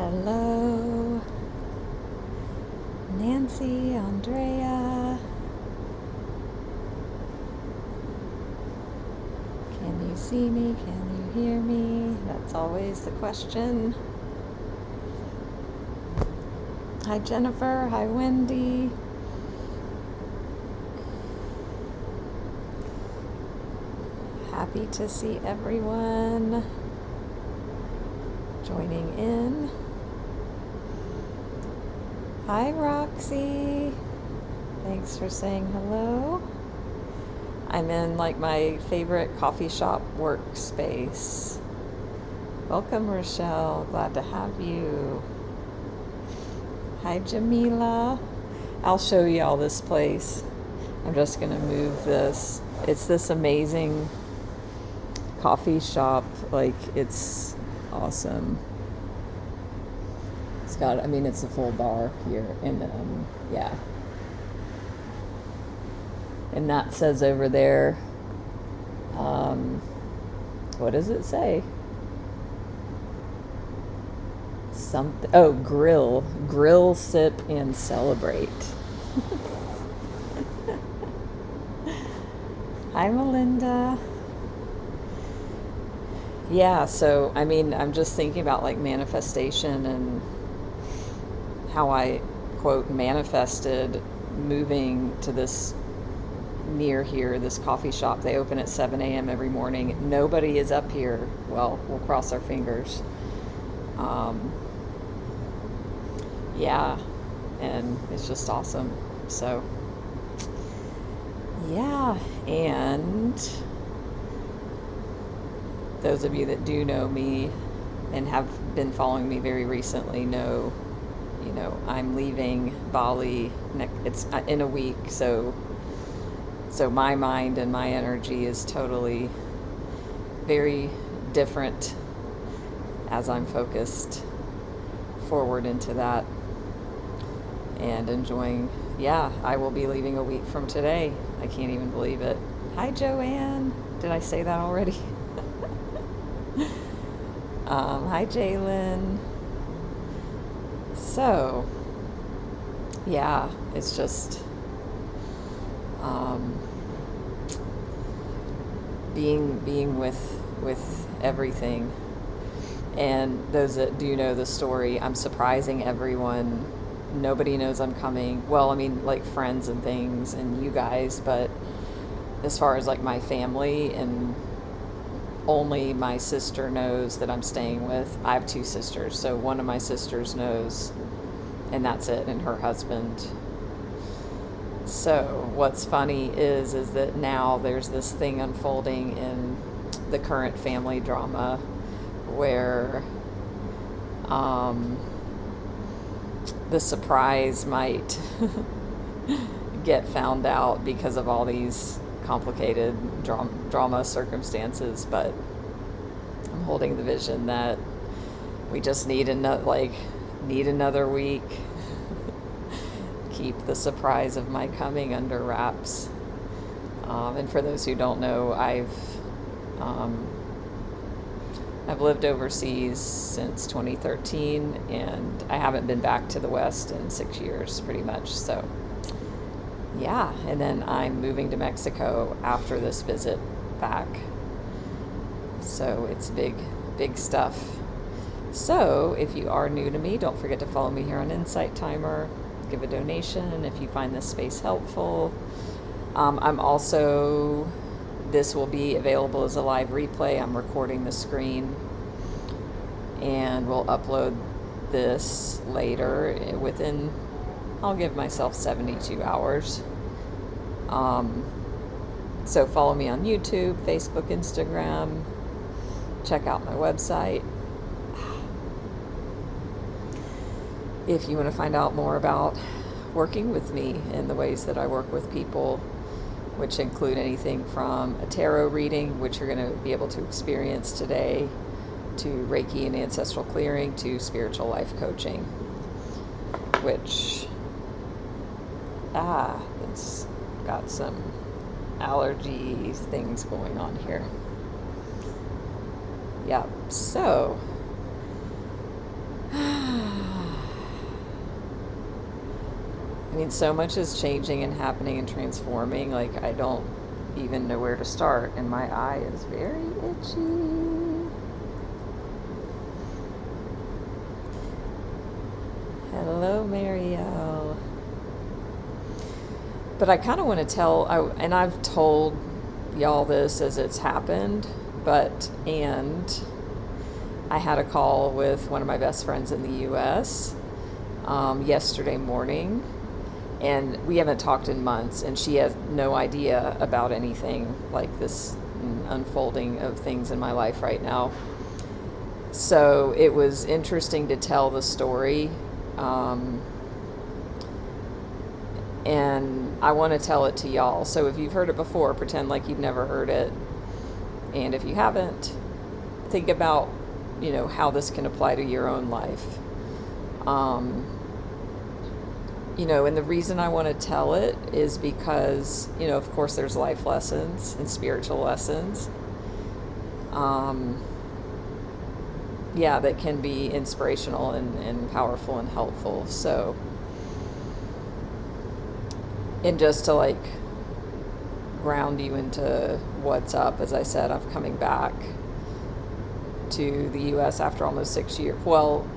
Hello, Nancy, Andrea. Can you see me? Can you hear me? That's always the question. Hi, Jennifer. Hi, Wendy. Happy to see everyone joining in. Hi, Roxy. Thanks for saying hello. I'm in like my favorite coffee shop workspace. Welcome, Rochelle. Glad to have you. Hi, Jamila. I'll show you all this place. I'm just going to move this. It's this amazing coffee shop. Like, it's awesome. It's got, it's a full bar here. And yeah. And that says over there, what does it say? Something. Oh, grill, sip, and celebrate. Hi, Melinda. Yeah, so I'm just thinking about like manifestation and how I quote manifested moving to this near here, this coffee shop. They open at 7 a.m. every morning. Nobody is up here. Well, we'll cross our fingers. Yeah, and it's just awesome. So, yeah, and those of you that do know me and have been following me very recently know, I'm leaving Bali. It's in a week, so my mind and my energy is totally very different as I'm focused forward into that and enjoying. Yeah, I will be leaving a week from today. I can't even believe it. Hi, Joanne. Did I say that already? Hi, Jalen. So, yeah, it's just being with everything. And those that do know the story, I'm surprising everyone. Nobody knows I'm coming. Well, like friends and things and you guys, but as far as like my family, and only my sister knows that I'm staying with. I have two sisters, so one of my sisters knows, and that's it, and her husband. So what's funny is that now there's this thing unfolding in the current family drama where the surprise might get found out because of all these complicated drama circumstances, but I'm holding the vision that we just need another week. Keep the surprise of my coming under wraps. And for those who don't know, I've lived overseas since 2013, and I haven't been back to the West in 6 years, pretty much. So, yeah, and then I'm moving to Mexico after this visit back. So it's big stuff. So if you are new to me, don't forget to follow me here on Insight Timer. Give a donation if you find this space helpful. This will be available as a live replay. I'm recording the screen, and we'll upload this later I'll give myself 72 hours. So follow me on YouTube, Facebook, Instagram. Check out my website. If you want to find out more about working with me and the ways that I work with people, which include anything from a tarot reading, which you're going to be able to experience today, to Reiki and Ancestral Clearing, to spiritual life coaching, which, it's got some allergy things going on here. Yeah, so mean, so much is changing and happening and transforming. Like, I don't even know where to start, and my eye is very itchy. Hello, Marielle. But I kind of want to and I've told y'all this as it's happened, and I had a call with one of my best friends in the U.S. Yesterday morning, and we haven't talked in months, and she has no idea about anything like this unfolding of things in my life right now. So it was interesting to tell the story, and I want to tell it to y'all. So if you've heard it before, pretend like you've never heard it, and if you haven't, think about, how this can apply to your own life. And the reason I want to tell it is because, of course, there's life lessons and spiritual lessons. That can be inspirational and powerful and helpful. So, and just to ground you into what's up, as I said, I'm coming back to the U.S. after almost 6 years. Well,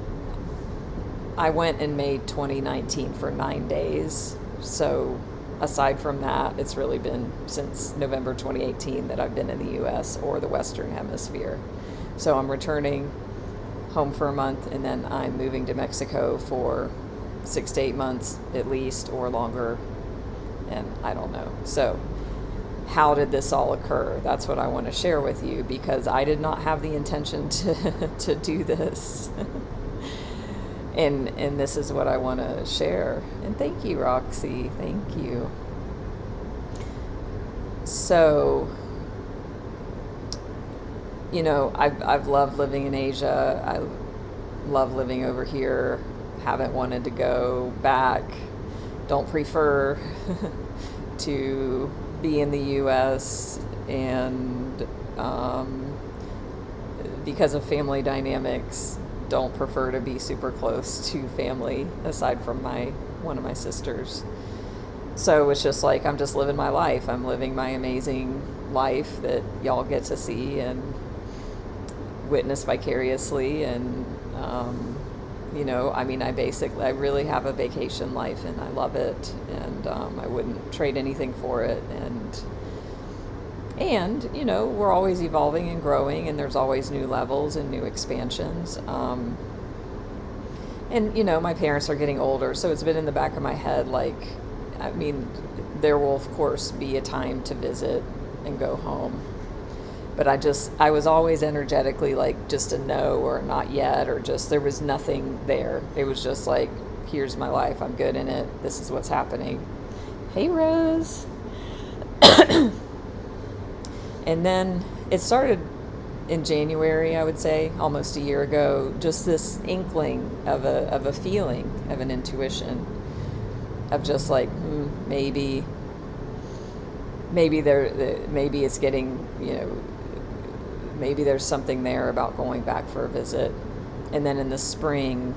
I went in May 2019 for 9 days. So aside from that, it's really been since November 2018 that I've been in the U.S. or the Western Hemisphere. So I'm returning home for a month, and then I'm moving to Mexico for 6 to 8 months at least, or longer. And I don't know. So how did this all occur? That's what I want to share with you, because I did not have the intention to do this. And this is what I want to share. And thank you, Roxy. Thank you. So, I've loved living in Asia. I love living over here. Haven't wanted to go back. Don't prefer to be in the U.S. and because of family dynamics, don't prefer to be super close to family aside from one of my sisters. So it's just I'm just living my life. I'm living my amazing life that y'all get to see and witness vicariously. And I really have a vacation life, and I love it, and I wouldn't trade anything for it. And we're always evolving and growing, and there's always new levels and new expansions. My parents are getting older, so it's been in the back of my head, there will, of course, be a time to visit and go home. But I was always energetically just a no or not yet, or just there was nothing there. It was just here's my life. I'm good in it. This is what's happening. Hey, Rose. And then it started in January, I would say, almost a year ago, just this inkling of a feeling, of an intuition, of just maybe it's getting, maybe there's something there about going back for a visit. And then in the spring,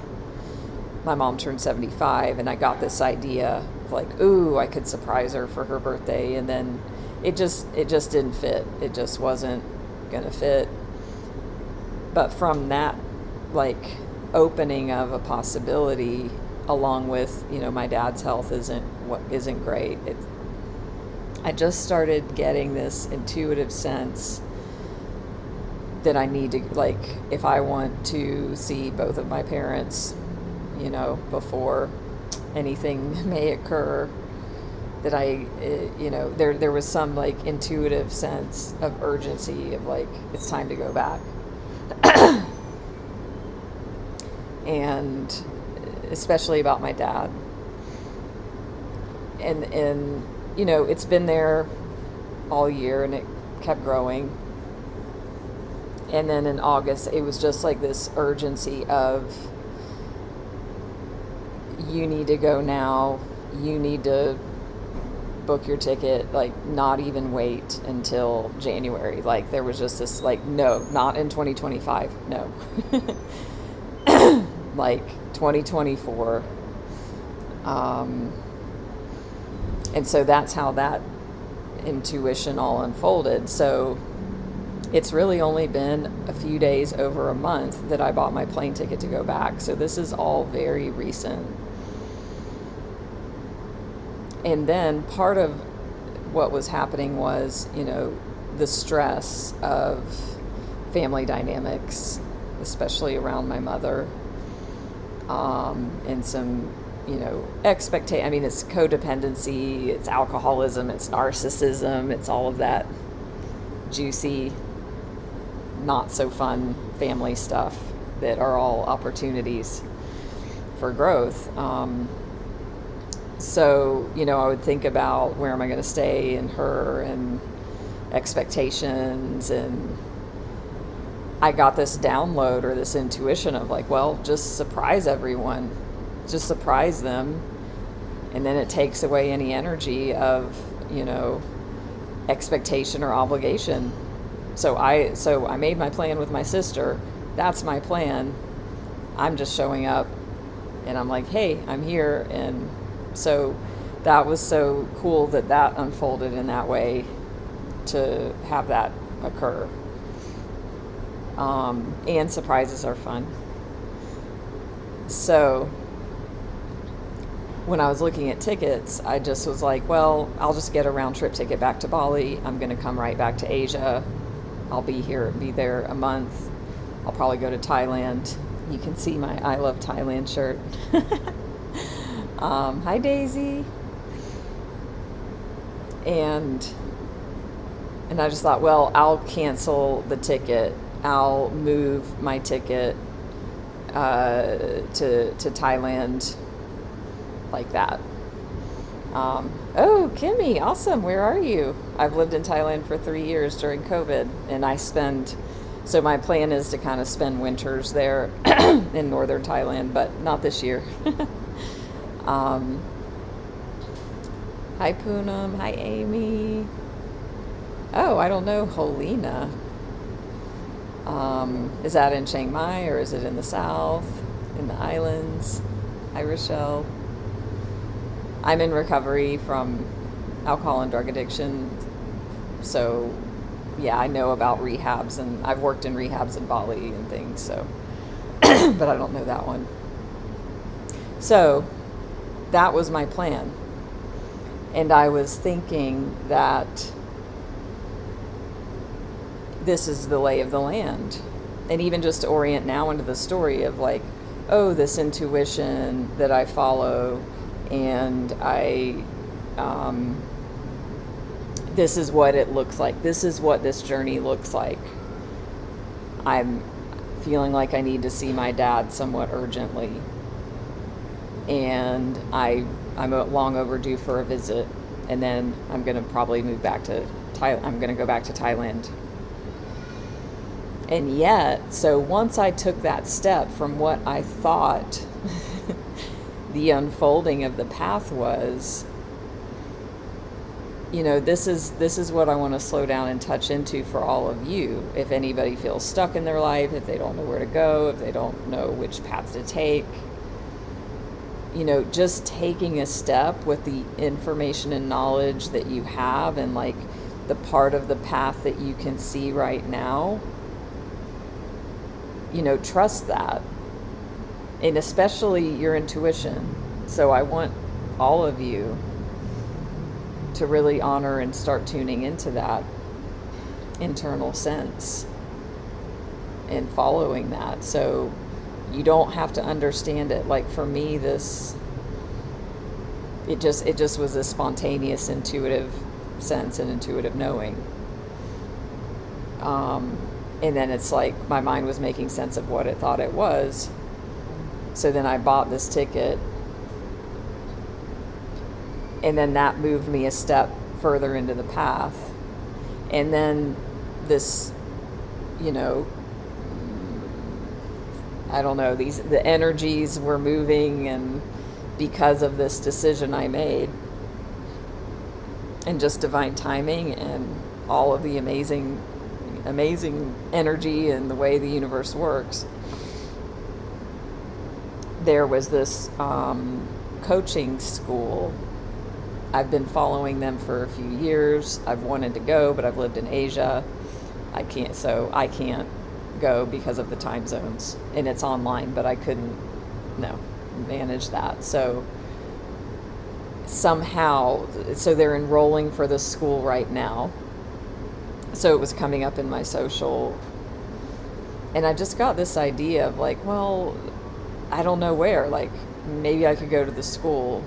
my mom turned 75, and I got this idea of ooh, I could surprise her for her birthday. And then it just didn't fit. It just wasn't gonna fit. But from that opening of a possibility, along with my dad's health isn't great, I just started getting this intuitive sense that I need to, if I want to see both of my parents, before anything may occur, that there was some intuitive sense of urgency of it's time to go back. And especially about my dad. And it's been there all year, and it kept growing. And then in August, it was just this urgency of, you need to go now. You need to book your ticket, not even wait until January. There was just this, no, not in 2025, no. 2024. And so that's how that intuition all unfolded. So it's really only been a few days, over a month, that I bought my plane ticket to go back. So this is all very recent. And then part of what was happening was, the stress of family dynamics, especially around my mother, and some, expectation. I mean, it's codependency, it's alcoholism, it's narcissism, it's all of that juicy, not so fun family stuff that are all opportunities for growth. So, I would think about where am I going to stay, and her, and expectations, and I got this download or this intuition of like, well, just surprise everyone, just surprise them, and then it takes away any energy of, expectation or obligation. So I made my plan with my sister. That's my plan. I'm just showing up, and I'm like, hey, I'm here. And so that was so cool that unfolded in that way, to have that occur. And surprises are fun. So when I was looking at tickets, I just was like, well, I'll just get a round trip ticket back to Bali. I'm going to come right back to Asia. I'll be there a month. I'll probably go to Thailand. You can see my I Love Thailand shirt. Hi, Daisy. And I just thought, well, I'll cancel the ticket. I'll move my ticket to Thailand like that. Oh, Kimmy, awesome. Where are you? I've lived in Thailand for 3 years during COVID, and so my plan is to kind of spend winters there in northern Thailand, but not this year. Hi, Poonam. Hi, Amy. Oh, I don't know, Helena. Is that in Chiang Mai, or is it in the south, in the islands? Hi, Rochelle. I'm in recovery from alcohol and drug addiction. So, yeah, I know about rehabs, and I've worked in rehabs in Bali and things, so, but I don't know that one. So, that was my plan. And I was thinking that this is the lay of the land. And even just to orient now into the story of like, oh, this intuition that I follow, and this is what it looks like. This is what this journey looks like. I'm feeling like I need to see my dad somewhat urgently. And I'm long overdue for a visit. And then I'm going to probably move back to Thailand. I'm going to go back to Thailand. And yet, so once I took that step from what I thought the unfolding of the path was, this is what I want to slow down and touch into for all of you. If anybody feels stuck in their life, if they don't know where to go, if they don't know which path to take, just taking a step with the information and knowledge that you have, and like the part of the path that you can see right now, trust that. And especially your intuition. So I want all of you to really honor and start tuning into that internal sense and following that. So you don't have to understand it. Like for me, it just was a spontaneous intuitive sense and intuitive knowing. And then it's like my mind was making sense of what it thought it was. So then I bought this ticket, and then that moved me a step further into the path. And then this, I don't know, the energies were moving, and because of this decision I made, and just divine timing and all of the amazing energy and the way the universe works, there was this coaching school I've been following them for a few years. I've wanted to go, but I've lived in Asia. I can't go because of the time zones, and it's online, but I couldn't manage that. So they're enrolling for this school right now. So it was coming up in my social, and I just got this idea of like, well, I don't know where, like maybe I could go to the school,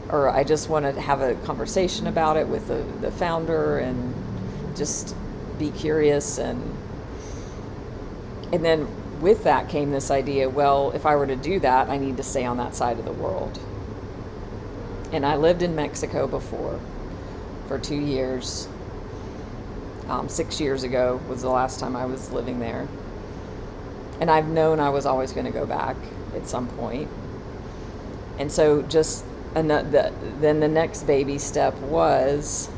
or I just want to have a conversation about it with the founder and just be curious. And then with that came this idea, well, if I were to do that, I need to stay on that side of the world. And I lived in Mexico before for 2 years. 6 years ago was the last time I was living there. And I've known I was always going to go back at some point. And so then the next baby step was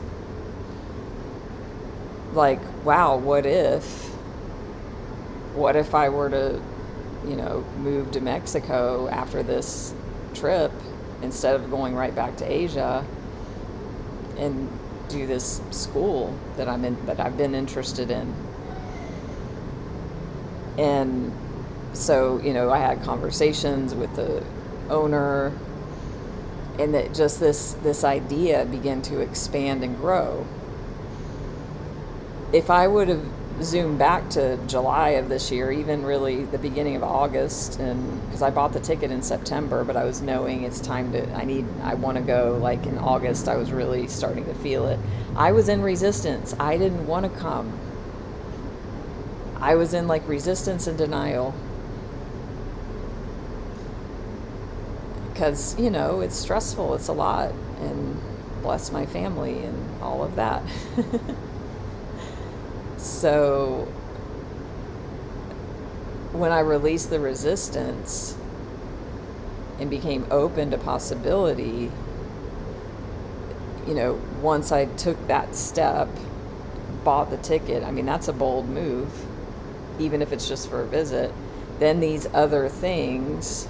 like, wow, what if I were to, move to Mexico after this trip instead of going right back to Asia and do this school that I've been interested in. And so, I had conversations with the owner, and that just this idea began to expand and grow. If I would have zoomed back to July of this year, even really the beginning of August, and because I bought the ticket in September, but I was knowing it's time I want to go, like in August, I was really starting to feel it. I was in resistance. I didn't want to come. I was in like resistance and denial. Because, it's stressful, it's a lot, and bless my family and all of that. So when I released the resistance and became open to possibility, once I took that step, bought the ticket, that's a bold move, even if it's just for a visit, then these other things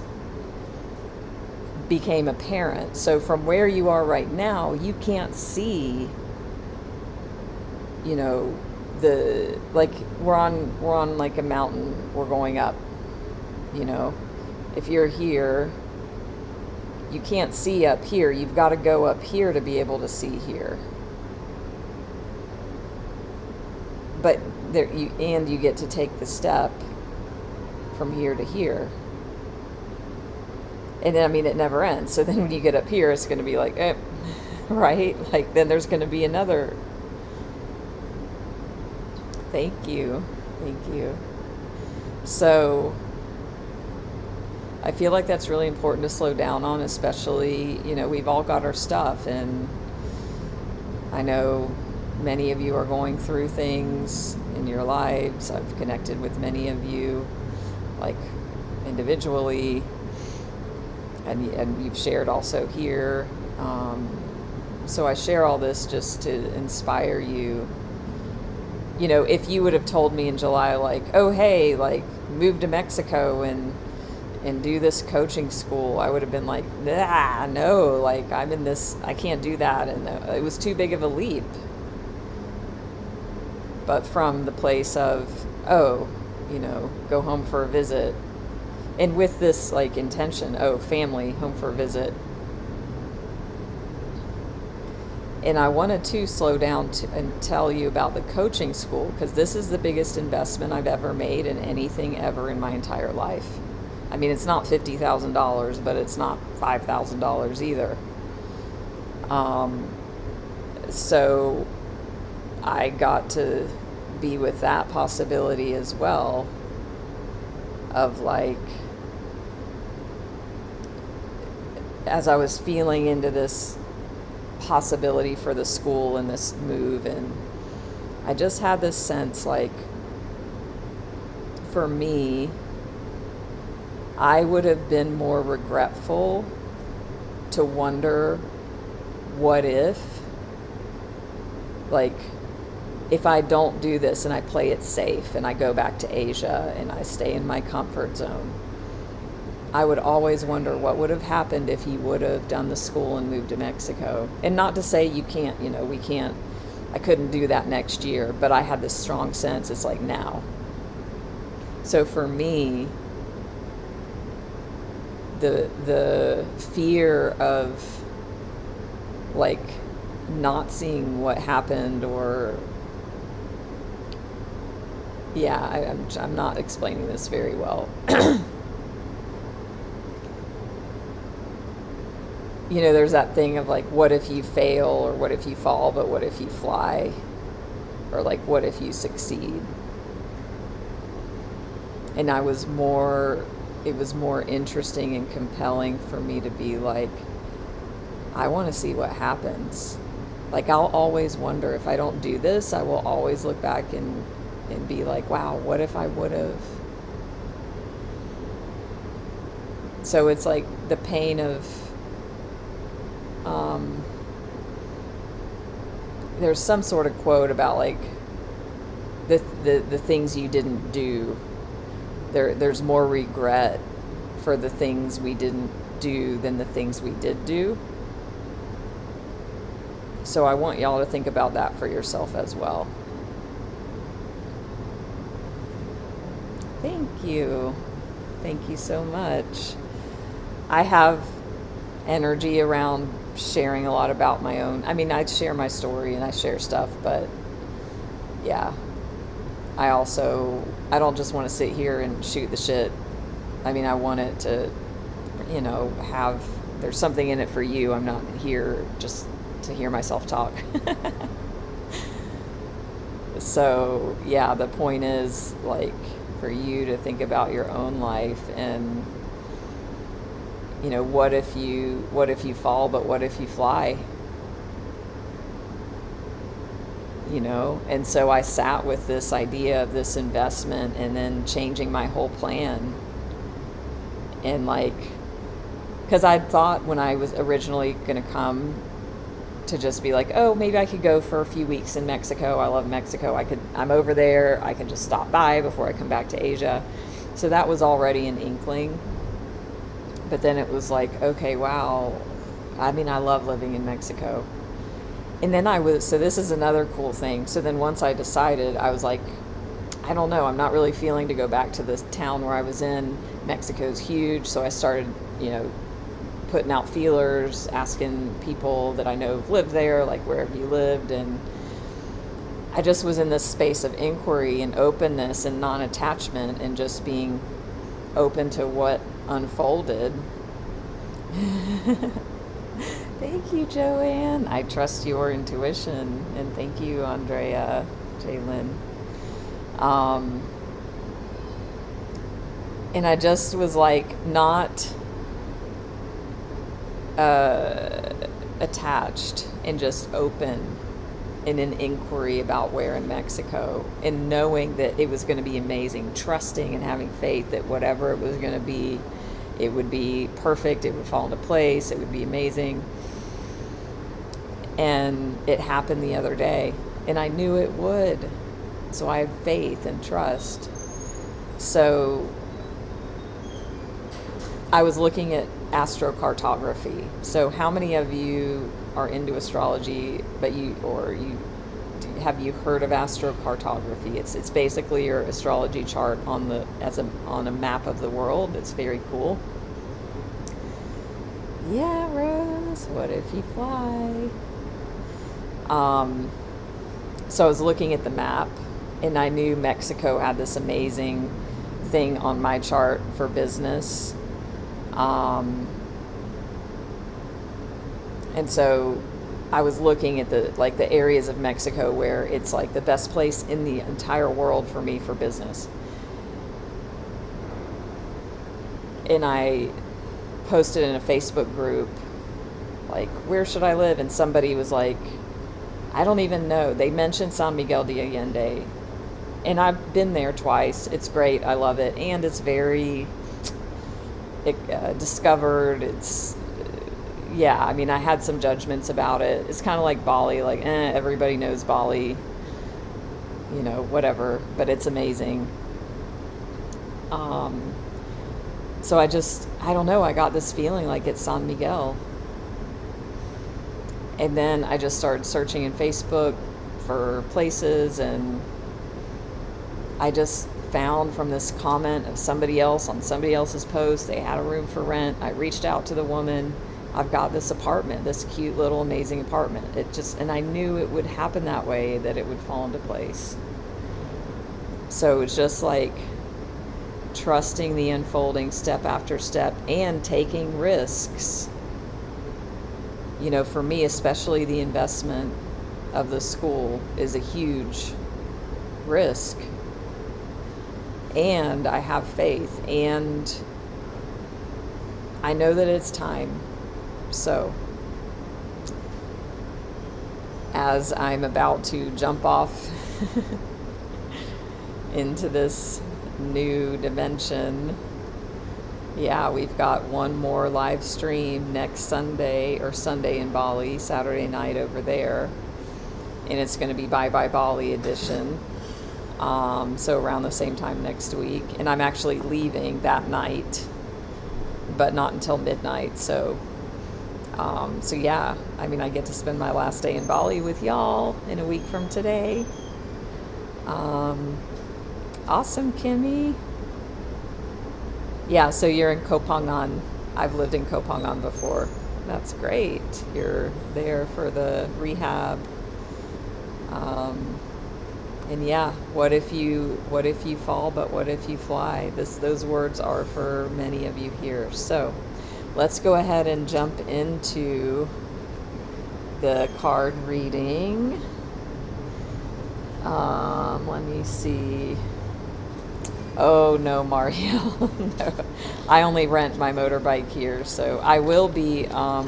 became apparent. So from where you are right now, you can't see, we're on like a mountain, we're going up, if you're here, you can't see up here, you've got to go up here to be able to see here. But you get to take the step from here to here. And then, it never ends. So then when you get up here, it's going to be like, right? Like, then there's going to be another. Thank you. So I feel like that's really important to slow down on, especially, we've all got our stuff. And I know many of you are going through things in your lives. I've connected with many of you, like individually. And you've shared also here. So I share all this just to inspire you. If you would have told me in July, like, oh, hey, like, move to Mexico and do this coaching school, I would have been like, no, like, I'm in this, I can't do that. And it was too big of a leap. But from the place of, go home for a visit, and with this like intention, family, home for a visit. And I wanted to slow down and tell you about the coaching school, because this is the biggest investment I've ever made in anything ever in my entire life. It's not $50,000, but it's not $5,000 either. So I got to be with that possibility as well, of like, as I was feeling into this possibility for the school and this move, and I just had this sense, like, for me, I would have been more regretful to wonder, what if, like, if I don't do this and I play it safe and I go back to Asia and I stay in my comfort zone, I would always wonder what would have happened if he would have done the school and moved to Mexico. And not to say you can't, we can't, I couldn't do that next year, but I had this strong sense it's like now. So for me, the fear of like not seeing what happened, or I'm not explaining this very well. There's that thing of like, what if you fail, or what if you fall, but what if you fly, or like, what if you succeed? And it was more interesting and compelling for me to be like, I want to see what happens. Like, I'll always wonder, if I don't do this, I will always look back and be like, wow, what if I would have? So it's like the pain of, there's some sort of quote about like the things you didn't do. There's more regret for the things we didn't do than the things we did do. So I want y'all to think about that for yourself as well. Thank you. Thank you so much. I have energy around sharing a lot about my own. I mean, I share my story and I share stuff, but yeah, I don't just want to sit here and shoot the shit. I mean, I want it to, there's something in it for you. I'm not here just to hear myself talk. So yeah, the point is like for you to think about your own life and, what if you fall, but what if you fly? And so I sat with this idea of this investment and then changing my whole plan. And like, because I thought when I was originally going to come to just be like, oh, maybe I could go for a few weeks in Mexico. I love Mexico. I'm over there. I can just stop by before I come back to Asia. So that was already an inkling. But then it was like, okay, wow. I mean, I love living in Mexico. And then so this is another cool thing. So then once I decided, I was like, I don't know, I'm not really feeling to go back to this town where I was in. Mexico's huge. So I started, putting out feelers, asking people that I know have lived there, like wherever you lived. And I just was in this space of inquiry and openness and non-attachment and just being open to what unfolded. Thank you, Joanne. I trust your intuition. And thank you, Andrea, Jalen. And I just was like not attached and just open in an inquiry about where in Mexico, and knowing that it was going to be amazing, trusting and having faith that whatever it was going to be, it would be perfect, it would fall into place, it would be amazing. And it happened the other day, and I knew it would. So I have faith and trust. So I was looking at astrocartography. So how many of you are into astrology, but have you heard of astrocartography? It's basically your astrology chart on a map of the world. It's very cool. Yeah, Rose, what if you fly? So I was looking at the map, and I knew Mexico had this amazing thing on my chart for business. And so I was looking at the areas of Mexico where it's like the best place in the entire world for me for business. And I posted in a Facebook group, like, where should I live? And somebody was like, I don't even know. They mentioned San Miguel de Allende. And I've been there twice. It's great. I love it. And it's very discovered. It's, I mean, I had some judgments about it. It's kind of like Bali. Like, everybody knows Bali. Whatever. But it's amazing. So I don't know, I got this feeling like it's San Miguel. And then I just started searching in Facebook for places, and I just found from this comment of somebody else on somebody else's post, they had a room for rent. I reached out to the woman. I've got this apartment, this cute little amazing apartment. And I knew it would happen that way, that it would fall into place. So it's just like trusting the unfolding step after step and taking risks. You know, for me, especially the investment of the school is a huge risk. And I have faith, and I know that it's time. So, as I'm about to jump off into this new dimension, yeah, we've got one more live stream next Sunday, or Sunday in Bali, Saturday night over there. And it's going to be Bye Bye Bali edition. So around the same time next week. And I'm actually leaving that night, but not until midnight. So yeah, I mean, I get to spend my last day in Bali with y'all in a week from today. Awesome, Kimmy. Yeah, so you're in Koh Phangan. I've lived in Koh Phangan before. That's great. You're there for the rehab. And yeah, what if you fall, but what if you fly? Those words are for many of you here. So let's go ahead and jump into the card reading. Let me see. Oh no, Mario. No. I only rent my motorbike here, so I will be I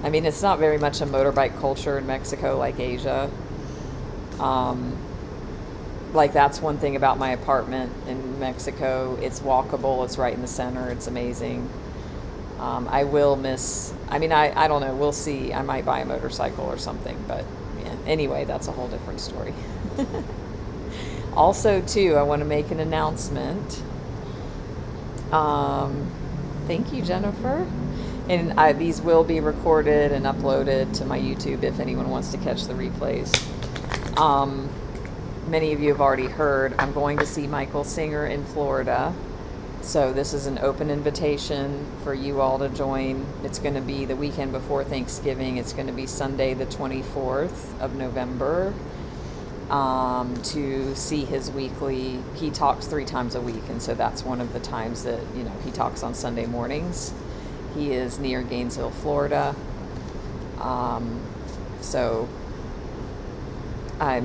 mean, it's not very much a motorbike culture in Mexico like Asia. Like, that's one thing about my apartment in Mexico. It's walkable. It's right in the center. It's amazing. I will miss, I mean, I don't know. We'll see. I might buy a motorcycle or something, but yeah. Anyway, that's a whole different story. Also, too, I want to make an announcement. Thank you, Jennifer. And these will be recorded and uploaded to my YouTube if anyone wants to catch the replays. Many of you have already heard, I'm going to see Michael Singer in Florida. So this is an open invitation for you all to join. It's going to be the weekend before Thanksgiving. It's going to be Sunday, the 24th of November, to see his weekly, he talks 3 times a week. And so that's one of the times that, you know, he talks on Sunday mornings. He is near Gainesville, Florida. So I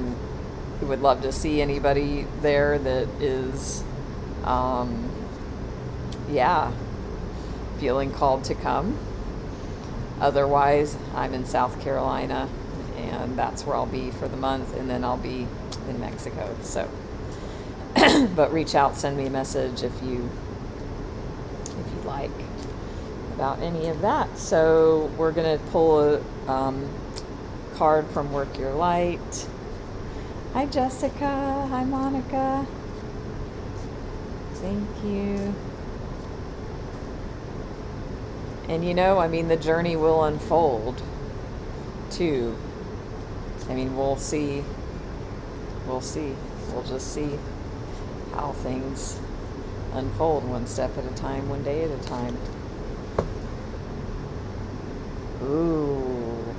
would love to see anybody there that is, feeling called to come. Otherwise, I'm in South Carolina, and that's where I'll be for the month, and then I'll be in Mexico. So, but reach out, send me a message if you'd like about any of that. So we're going to pull a card from Work Your Light. Hi, Jessica. Hi, Monica. Thank you. And you know, I mean, the journey will unfold too. I mean, we'll see. We'll just see how things unfold, one step at a time, one day at a time. Ooh.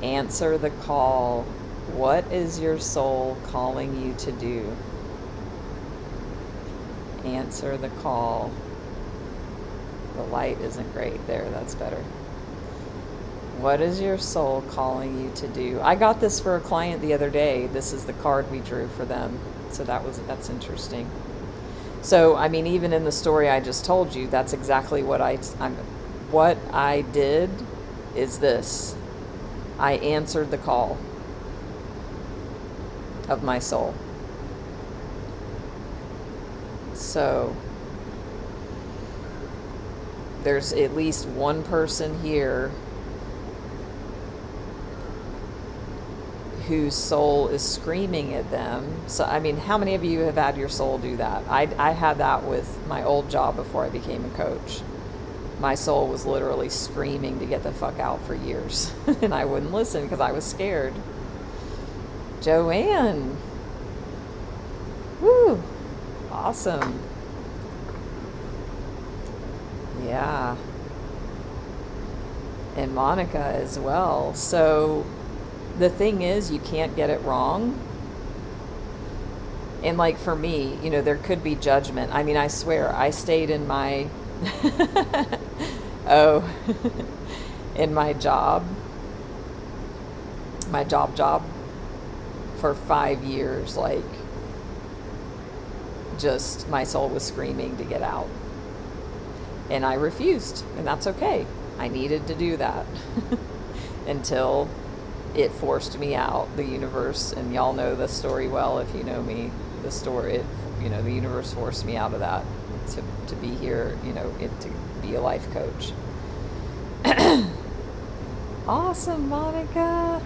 Answer the call. What is your soul calling you to do? Answer the call. The light isn't great there. That's better. What is your soul calling you to do? I got this for a client the other day. This is the card we drew for them. So that's interesting. So, I mean, even in the story I just told you, that's exactly what I did is this. I answered the call of my soul. So there's at least one person here whose soul is screaming at them. So, I mean, how many of you have had your soul do that? I had that with my old job before I became a coach. My soul was literally screaming to get the fuck out for years. And I wouldn't listen because I was scared. Joanne. Woo. Awesome. Yeah. And Monica as well. So the thing is, you can't get it wrong. And like for me, you know, there could be judgment. I mean, I swear, I stayed in my, in my job for 5 years. Like, just my soul was screaming to get out. And I refused, and that's okay. I needed to do that until it forced me out. The universe, and y'all know the story well if you know me, the story, the universe forced me out of that to be here, to be a life coach. Awesome, Monica.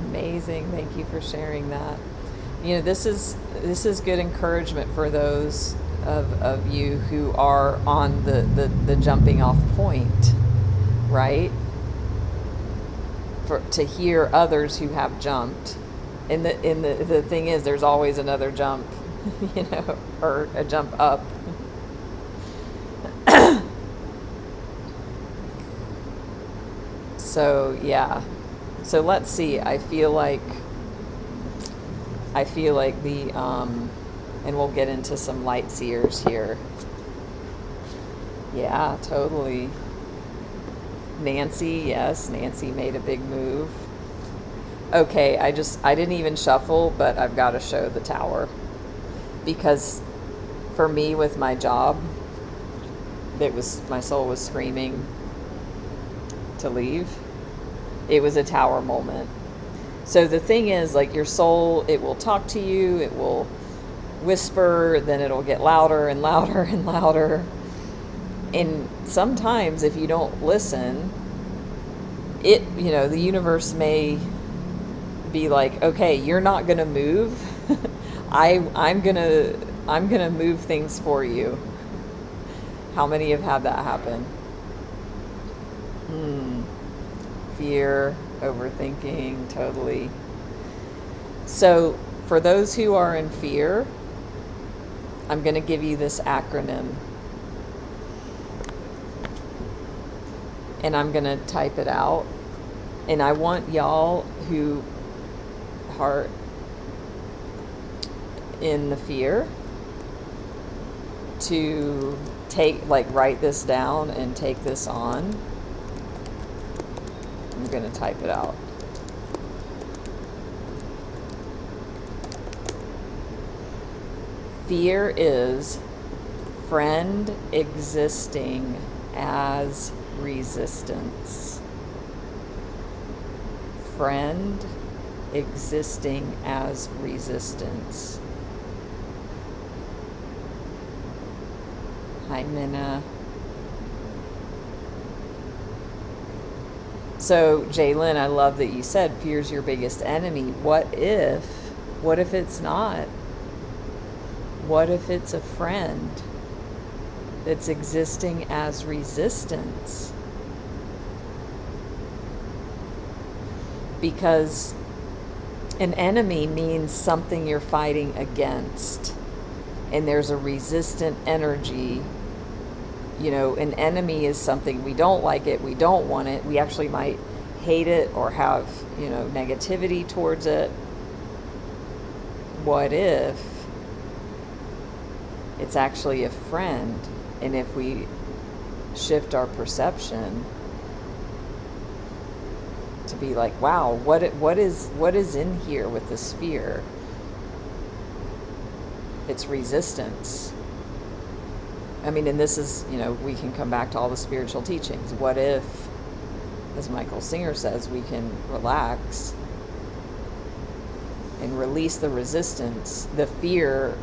Amazing. Thank you for sharing that. This is good encouragement for those of you who are on the jumping off point, right? To hear others who have jumped. And the thing is, there's always another jump, or a jump up. So yeah. So let's see. I feel like the and we'll get into some light seers here. Yeah, totally. Nancy, yes, Nancy made a big move. Okay, I didn't even shuffle, but I've got to show the tower. Because for me with my job, my soul was screaming to leave. It was a tower moment. So the thing is, like, your soul, it will talk to you, it will whisper, then it'll get louder and louder and louder. And sometimes if you don't listen, the universe may be like, okay, you're not going to move. I'm going to move things for you. How many have had that happen? Fear, overthinking, totally. So for those who are in fear, I'm going to give you this acronym. And I'm going to type it out. And I want y'all who are in the fear to write this down and take this on. I'm going to type it out. Fear is friend existing as resistance. Friend existing as resistance. Hi, Minna. So, Jaylyn, I love that you said fear's your biggest enemy. What if it's not? What if it's a friend that's existing as resistance? Because an enemy means something you're fighting against, and there's a resistant energy. An enemy is something we don't like it, we don't want it, we actually might hate it or have, negativity towards it. What if it's actually a friend? And if we shift our perception to be like, wow, what is in here with this fear? It's resistance. I mean, and this is, we can come back to all the spiritual teachings. What if, as Michael Singer says, we can relax and release the resistance? The fear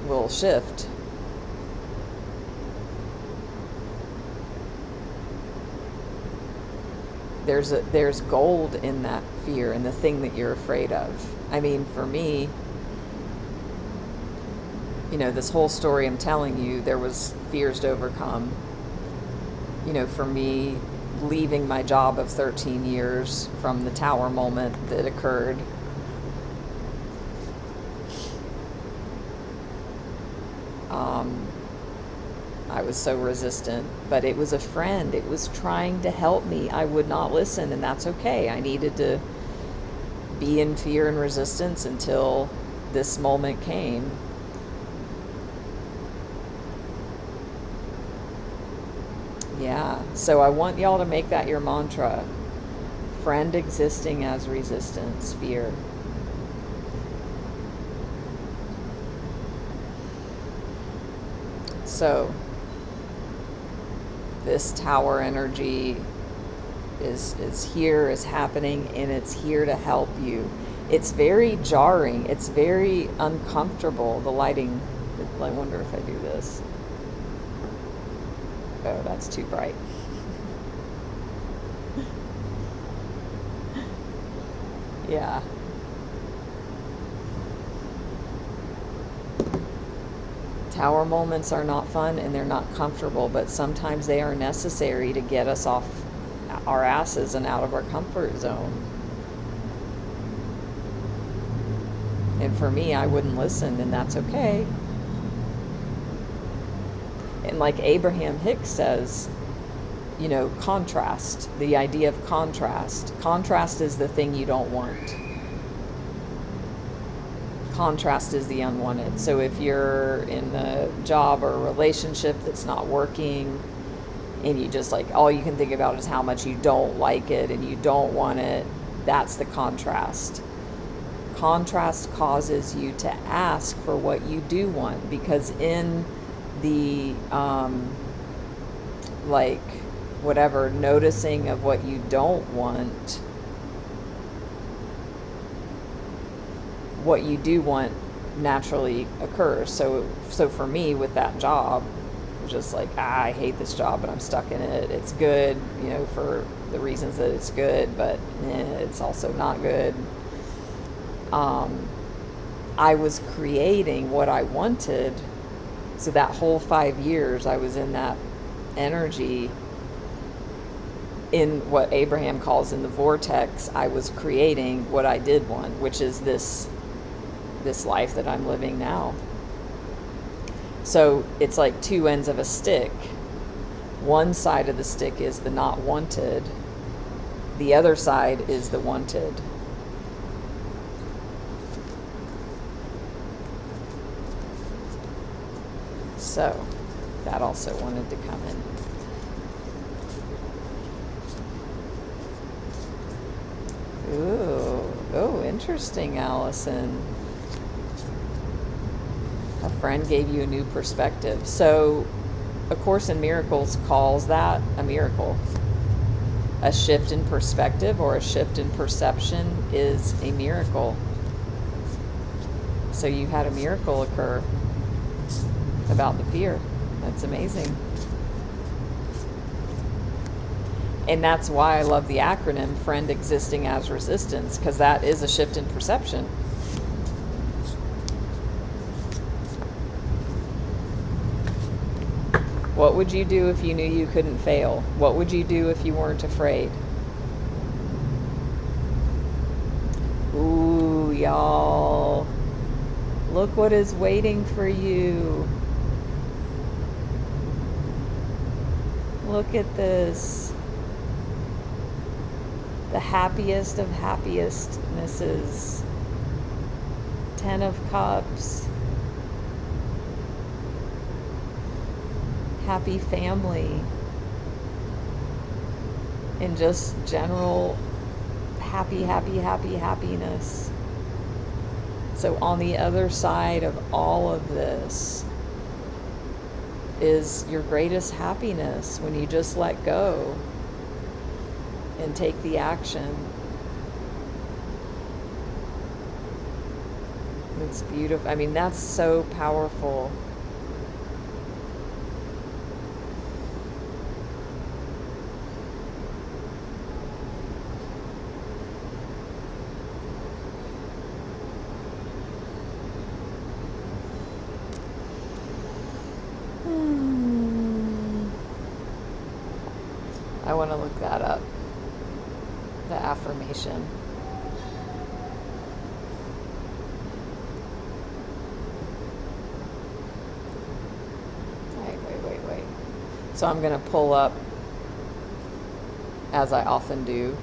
will shift. there's gold in that fear and the thing that you're afraid of. I mean, for me, this whole story I'm telling you, there was fears to overcome. For me, leaving my job of 13 years from the tower moment that occurred, I was so resistant, but it was a friend. It was trying to help me. I would not listen, and that's okay. I needed to be in fear and resistance until this moment came. Yeah, so I want y'all to make that your mantra. Friend existing as resistance, fear. So, this tower energy is here, is happening, and it's here to help you. It's very jarring. It's very uncomfortable. The lighting, I wonder if I do this. Oh, that's too bright. Yeah. Tower moments are not fun and they're not comfortable, but sometimes they are necessary to get us off our asses and out of our comfort zone. And for me, I wouldn't listen, and that's okay. And like Abraham Hicks says, contrast, the idea of contrast. Contrast is the thing you don't want. Contrast is the unwanted. So if you're in a job or a relationship that's not working, and you just all you can think about is how much you don't like it and you don't want it, that's the contrast. Contrast causes you to ask for what you do want, because in the noticing of what you don't want, what you do want naturally occurs. So for me, with that job, just I hate this job, but I'm stuck in it. It's good, for the reasons that it's good, but it's also not good. I was creating what I wanted. So that whole 5 years I was in that energy, in what Abraham calls in the vortex. I was creating what I did want, which is this life that I'm living now. So it's like two ends of a stick. One side of the stick is the not wanted. The other side is the wanted. So that also wanted to come in. Oh, interesting, Allison. A friend gave you a new perspective. So A Course in Miracles calls that a miracle. A shift in perspective or a shift in perception is a miracle. So you had a miracle occur about the fear. That's amazing. And that's why I love the acronym Friend Existing as Resistance, because that is a shift in perception. What would you do if you knew you couldn't fail? What would you do if you weren't afraid? Ooh, y'all. Look what is waiting for you. Look at this. The happiest of happiestnesses. 10 of Cups. Happy family. And just general happiness. So on the other side of all of this is your greatest happiness, when you just let go and take the action. It's beautiful. I mean, that's so powerful. want to look that up. The affirmation. Wait. So I'm going to pull up, as I often do,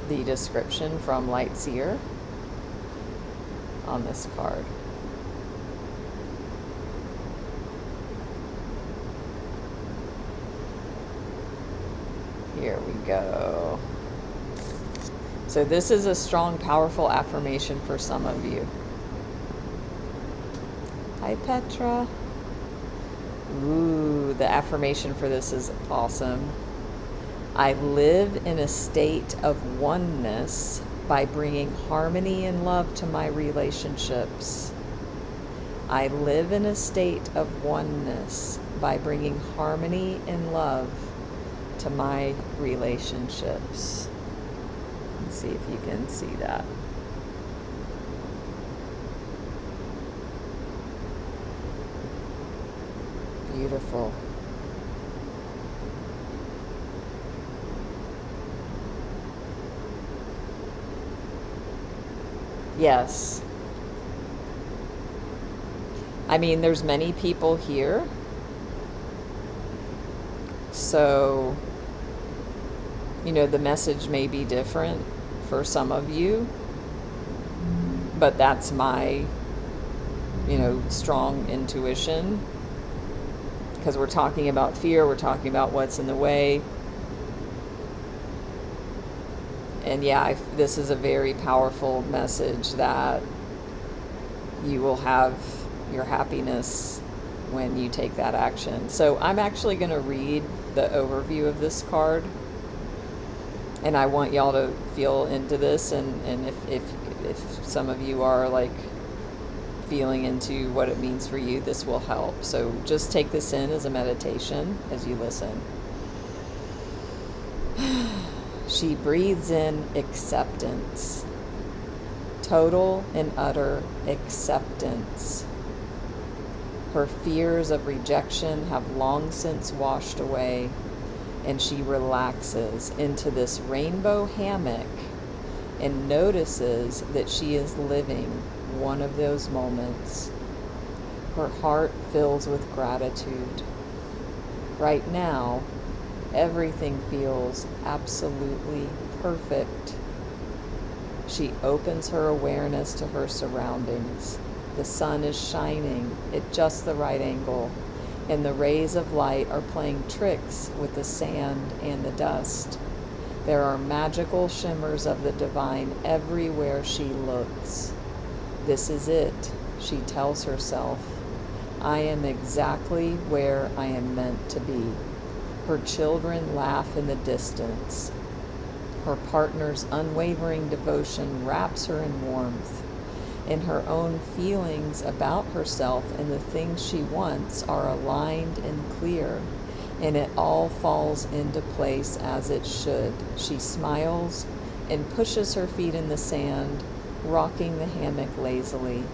the description from Lightseer on this card. Here we go. So this is a strong, powerful affirmation for some of you. Hi, Petra. Ooh, the affirmation for this is awesome. I live in a state of oneness by bringing harmony and love to my relationships. I live in a state of oneness by bringing harmony and love to my relationships. Let's see if you can see that. Beautiful. Yes. I mean, there's many people here. So, the message may be different for some of you, but that's my, strong intuition. Because we're talking about fear, we're talking about what's in the way. And yeah, this is a very powerful message that you will have your happiness when you take that action. So I'm actually going to read the overview of this card. And I want y'all to feel into this. And if some of you are like feeling into what it means for you, this will help. So just take this in as a meditation as you listen. She breathes in acceptance, total and utter acceptance. Her fears of rejection have long since washed away, and she relaxes into this rainbow hammock and notices that she is living one of those moments. Her heart fills with gratitude. Right now, everything feels absolutely perfect. She opens her awareness to her surroundings. The sun is shining at just the right angle, and the rays of light are playing tricks with the sand and the dust. There are magical shimmers of the divine everywhere she looks. This is it, she tells herself. I am exactly where I am meant to be. Her children laugh in the distance. Her partner's unwavering devotion wraps her in warmth, and her own feelings about herself and the things she wants are aligned and clear, and it all falls into place as it should. She smiles and pushes her feet in the sand, rocking the hammock lazily.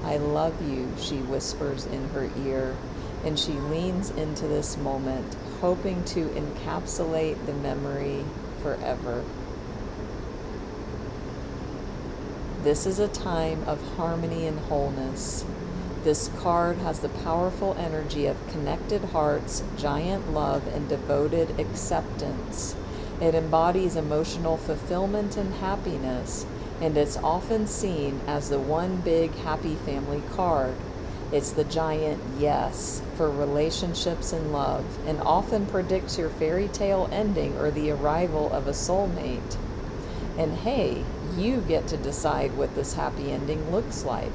I love you, she whispers in her ear, and she leans into this moment, hoping to encapsulate the memory forever. This is a time of harmony and wholeness. This card has the powerful energy of connected hearts, giant love, and devoted acceptance. It embodies emotional fulfillment and happiness, and it's often seen as the one big happy family card. It's the giant yes for relationships and love, and often predicts your fairy tale ending or the arrival of a soulmate. And hey, you get to decide what this happy ending looks like.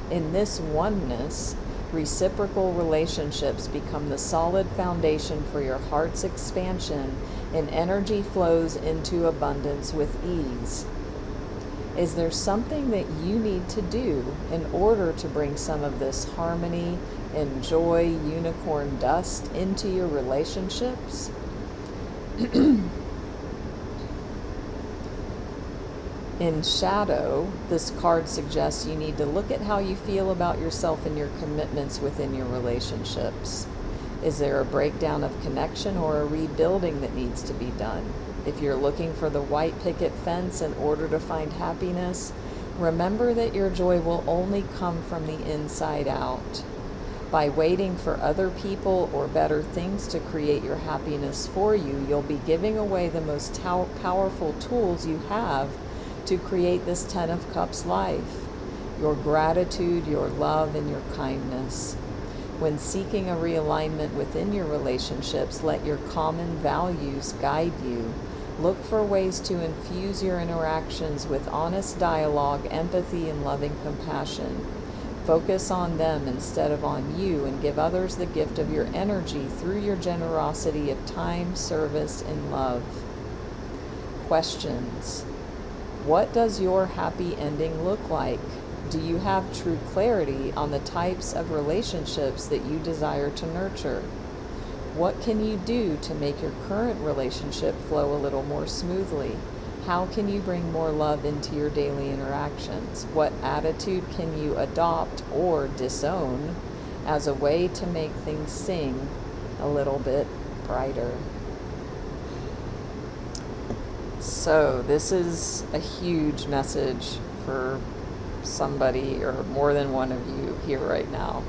In this oneness, reciprocal relationships become the solid foundation for your heart's expansion, and energy flows into abundance with ease. Is there something that you need to do in order to bring some of this harmony and joy, unicorn dust into your relationships? In shadow, this card suggests you need to look at how you feel about yourself and your commitments within your relationships. Is there a breakdown of connection or a rebuilding that needs to be done? If you're looking for the white picket fence in order to find happiness, remember that your joy will only come from the inside out. By waiting for other people or better things to create your happiness for you, you'll be giving away the most powerful tools you have to create this Ten of Cups life: your gratitude, your love, and your kindness. When seeking a realignment within your relationships, let your common values guide you. Look for ways to infuse your interactions with honest dialogue, empathy, and loving compassion. Focus on them instead of on you, and give others the gift of your energy through your generosity of time, service, and love. Questions. What does your happy ending look like? Do you have true clarity on the types of relationships that you desire to nurture? What can you do to make your current relationship flow a little more smoothly? How can you bring more love into your daily interactions? What attitude can you adopt or disown as a way to make things sing a little bit brighter? So this is a huge message for somebody or more than one of you here right now.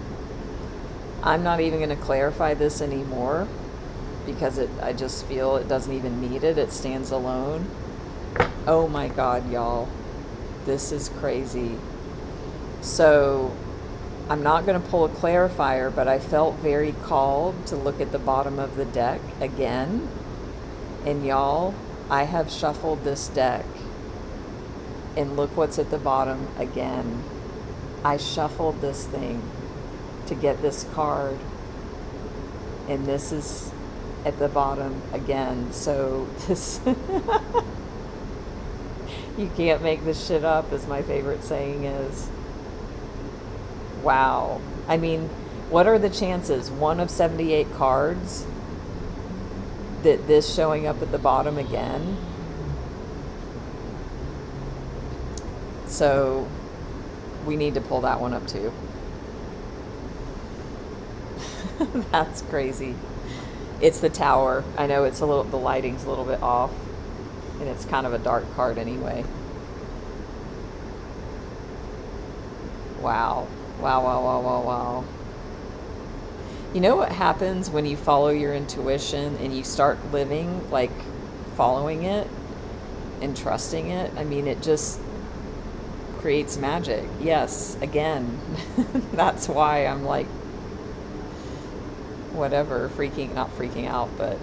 I'm not even going to clarify this anymore because I just feel it doesn't even need it. It stands alone. Oh my God, y'all. This is crazy. So I'm not going to pull a clarifier, but I felt very called to look at the bottom of the deck again. And y'all, I have shuffled this deck. And look what's at the bottom again. I shuffled this thing to get this card. And this is at the bottom again. So this... You can't make this shit up, as my favorite saying is. Wow. I mean, what are the chances? 1 of 78 cards that this showing up at the bottom again? So we need to pull that one up too. That's crazy. It's the Tower. I know it's the lighting's a little bit off. And it's kind of a dark card anyway. Wow. Wow, wow, wow, wow, wow. You know what happens when you follow your intuition and you start living, like, following it and trusting it? I mean, it just creates magic. Yes, again. That's why I'm like, whatever, not freaking out, but...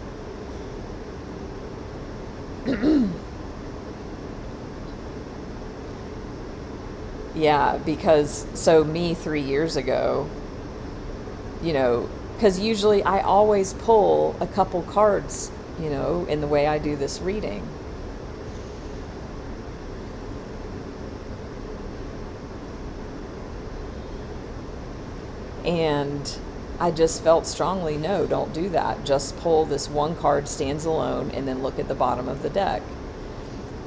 Yeah, because so me 3 years ago, you know, because usually I always pull a couple cards, you know, in the way I do this reading. And I just felt strongly, no, don't do that. Just pull this one card, stands alone, and then look at the bottom of the deck.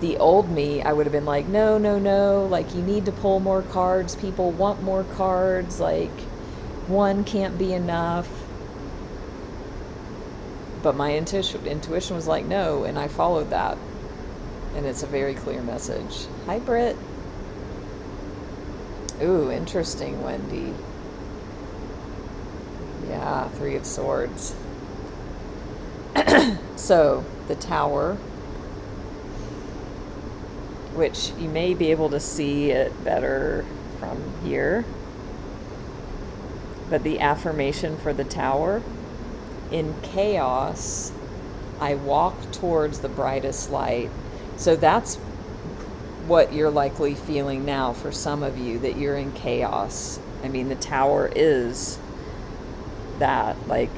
The old me, I would have been like, no, no, no, like, you need to pull more cards. People want more cards. Like, one can't be enough. But my intuition was like, no, and I followed that. And it's a very clear message. Hi, Britt. Ooh, interesting, Wendy. Yeah, 3 of Swords. So, the Tower, which you may be able to see it better from here. But the affirmation for the Tower: in chaos, I walk towards the brightest light. So that's what you're likely feeling now for some of you, that you're in chaos. I mean, the Tower is that. Like,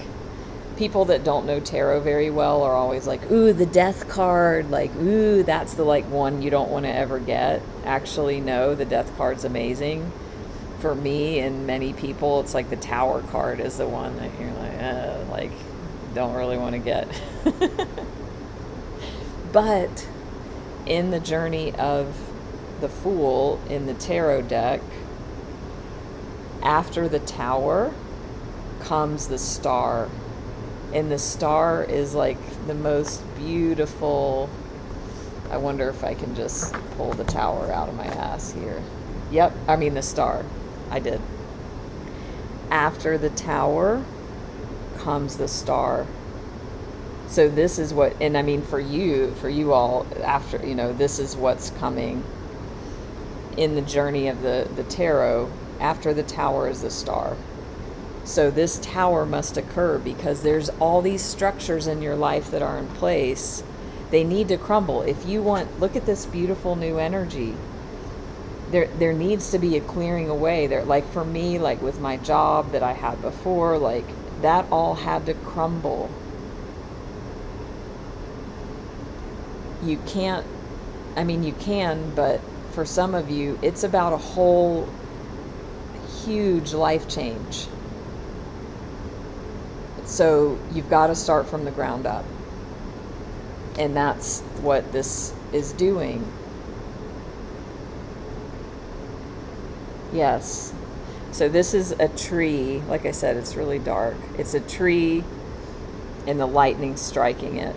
people that don't know tarot very well are always like, ooh, the Death card, like, ooh, that's the like one you don't want to ever get. Actually, no, the Death card's amazing. For me and many people, it's like the Tower card is the one that you're like don't really want to get. But in the journey of the Fool in the tarot deck, after the Tower comes the Star. And the star is like the most beautiful. I wonder if I can just pull the tower out of my ass here. Yep, I mean the star. I did. After the tower comes the star. So this is what, and I mean for you all, after, this is what's coming in the journey of the tarot. After the tower is the star. So this tower must occur because there's all these structures in your life that are in place. They need to crumble. If you want, look at this beautiful new energy. There needs to be a clearing away. There, like for me, like with my job that I had before, like that all had to crumble. You can't, I mean, you can, but for some of you, it's about a whole huge life change. So you've got to start from the ground up. And that's what this is doing. Yes. So this is a tree. Like I said, it's really dark. It's a tree and the lightning striking it.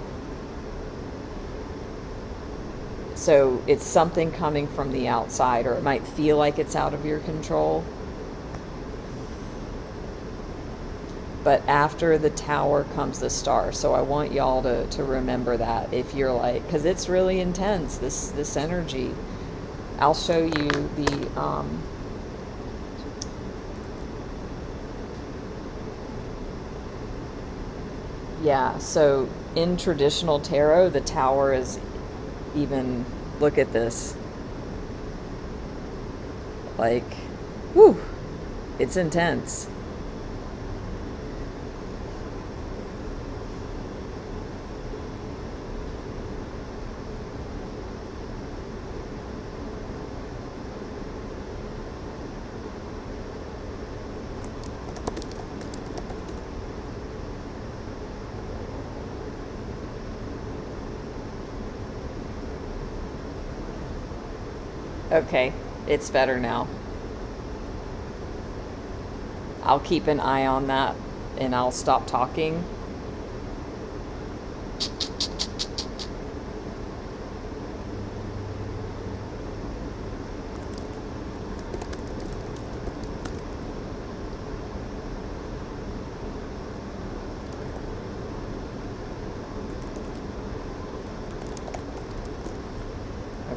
So it's something coming from the outside, or it might feel like it's out of your control. But after the tower comes the star. So I want y'all to remember that if you're like, because it's really intense, this energy. I'll show you the, yeah, so in traditional tarot, the tower is even, look at this. Like, whew, it's intense. Okay, it's better now. I'll keep an eye on that and I'll stop talking.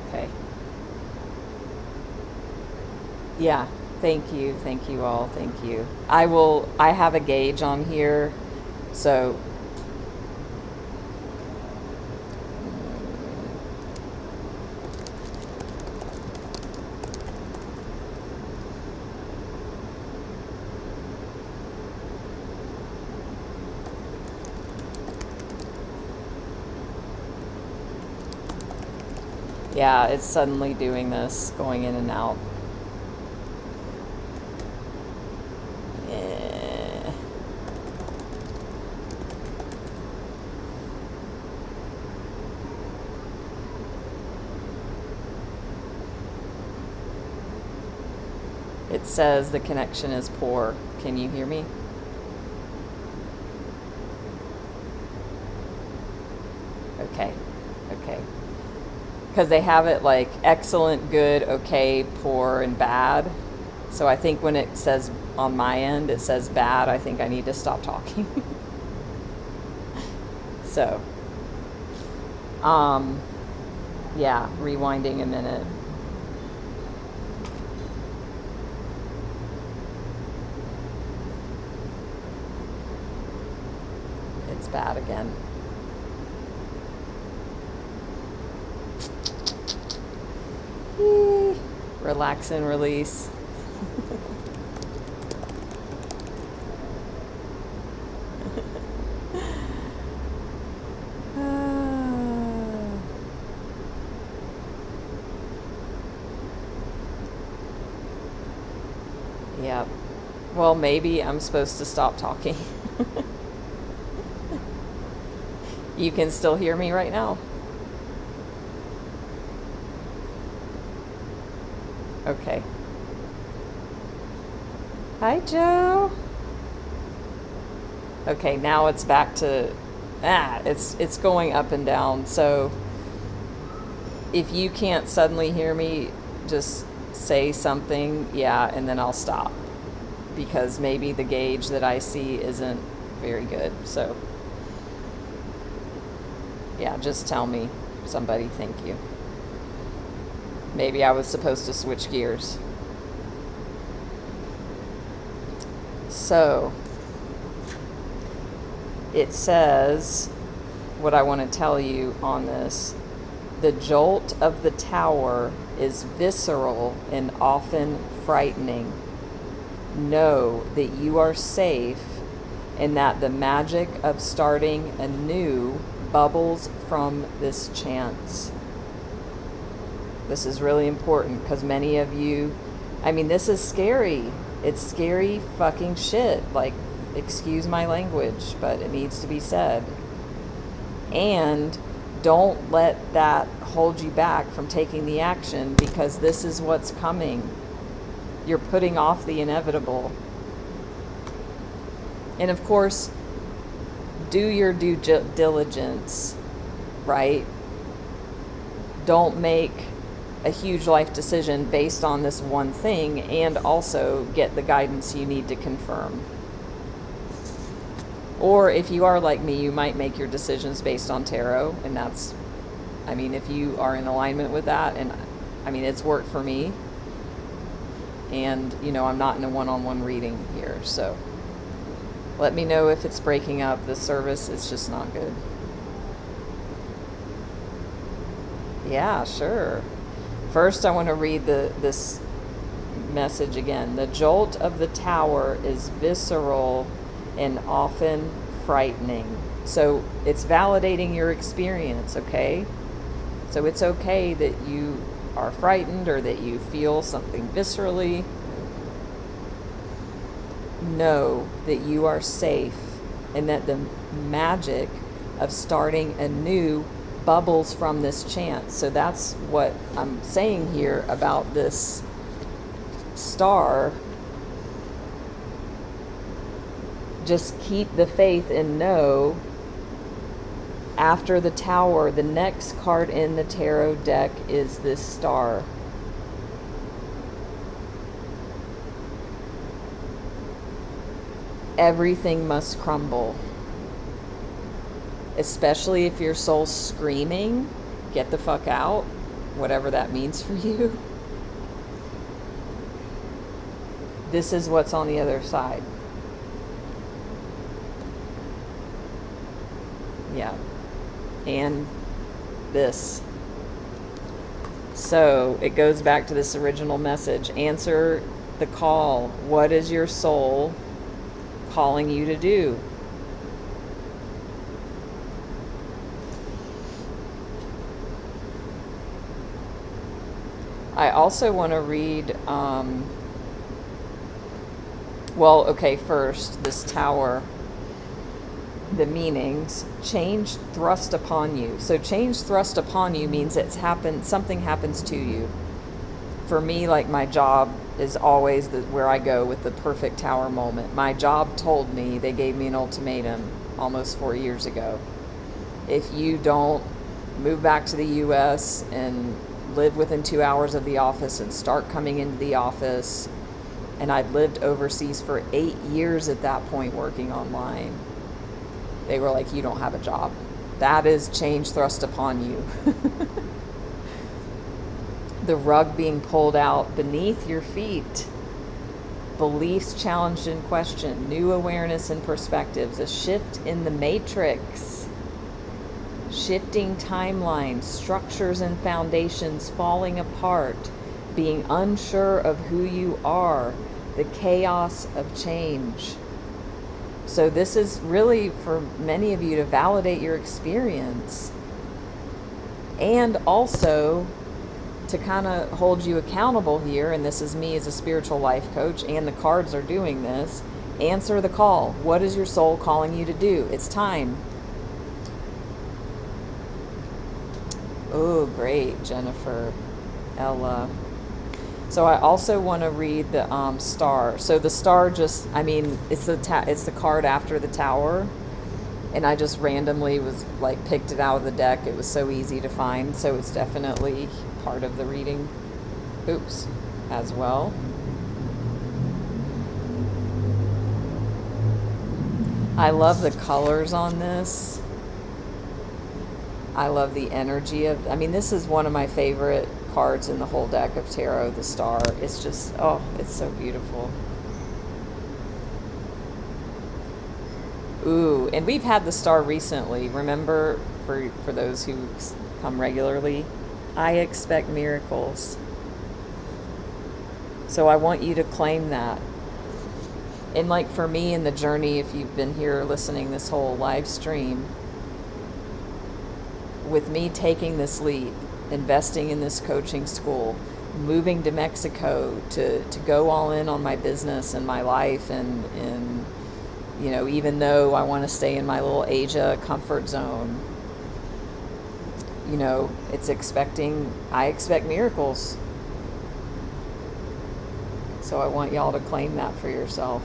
Okay. Yeah, thank you all, thank you. I have a gauge on here, so yeah, it's suddenly doing this, going in and out. It says the connection is poor. Can you hear me? Okay. Because they have it like excellent, good, okay, poor, and bad. So I think when it says on my end, it says bad, I think I need to stop talking. So, yeah, rewinding a minute. It's bad again. Relax and release. Yep. Well, maybe I'm supposed to stop talking. You can still hear me right now? Okay. Hi, Joe. Okay, now it's back to, it's going up and down. So if you can't suddenly hear me, just say something, yeah, and then I'll stop. Because maybe the gauge that I see isn't very good. So, yeah, just tell me, somebody, thank you. Maybe I was supposed to switch gears. So, it says, what I want to tell you on this, the jolt of the tower is visceral and often frightening. Know that you are safe and that the magic of starting anew bubbles from this chance. This is really important because many of you, I mean, this is scary. It's scary fucking shit. Like, excuse my language, but it needs to be said. And don't let that hold you back from taking the action, because this is what's coming. You're putting off the inevitable. And of course, do your due diligence, right? Don't make a huge life decision based on this one thing, and also get the guidance you need to confirm. Or if you are like me, you might make your decisions based on tarot, and that's, I mean, if you are in alignment with that, and I mean, it's worked for me. And, you know, I'm not in a one-on-one reading here, so let me know if it's breaking up. The service is just not good. Yeah, sure. First, I want to read this message again. The jolt of the tower is visceral and often frightening. So it's validating your experience, okay? So it's okay that you are frightened or that you feel something viscerally. Know that you are safe and that the magic of starting anew bubbles from this chance. So that's what I'm saying here about this star. Just keep the faith and know, after the tower, the next card in the tarot deck is this star. Everything must crumble. Especially if your soul's screaming, get the fuck out, whatever that means for you. This is what's on the other side. Yeah. And this. So it goes back to this original message. Answer the call. What is your soul calling you to do? I also want to read, well, okay, first, this tower, the meanings. Change thrust upon you. So change thrust upon you means it's happened, something happens to you. For me, like, my job is always where I go with the perfect tower moment. My job told me, they gave me an ultimatum almost 4 years ago. If you don't move back to the US and live within 2 hours of the office and start coming into the office, and I'd lived overseas for 8 years at that point working online, they were like, you don't have a job. That is change thrust upon you. The rug being pulled out beneath your feet. Beliefs challenged and questioned. New awareness and perspectives. A shift in the matrix. Shifting timelines. Structures and foundations falling apart. Being unsure of who you are. The chaos of change. So this is really for many of you to validate your experience, and also to kind of hold you accountable here. And this is me as a spiritual life coach, and the cards are doing this. Answer the call. What is your soul calling you to do? It's time. Oh, great, Jennifer, Ella. So I also want to read the star. So the star just, I mean, it's the card after the tower, and I just randomly was like picked it out of the deck. It was so easy to find, so it's definitely part of the reading. Oops, as well. I love the colors on this. I love the energy of, I mean, this is one of my favorite cards in the whole deck of tarot, the star. It's just, oh, it's so beautiful. Ooh, and we've had the star recently. Remember, for those who come regularly, I expect miracles. So I want you to claim that. And like for me in the journey, if you've been here listening this whole live stream, with me taking this leap, investing in this coaching school, moving to Mexico to go all in on my business and my life, and you know, even though I want to stay in my little Asia comfort zone, you know, I expect miracles. So I want y'all to claim that for yourself.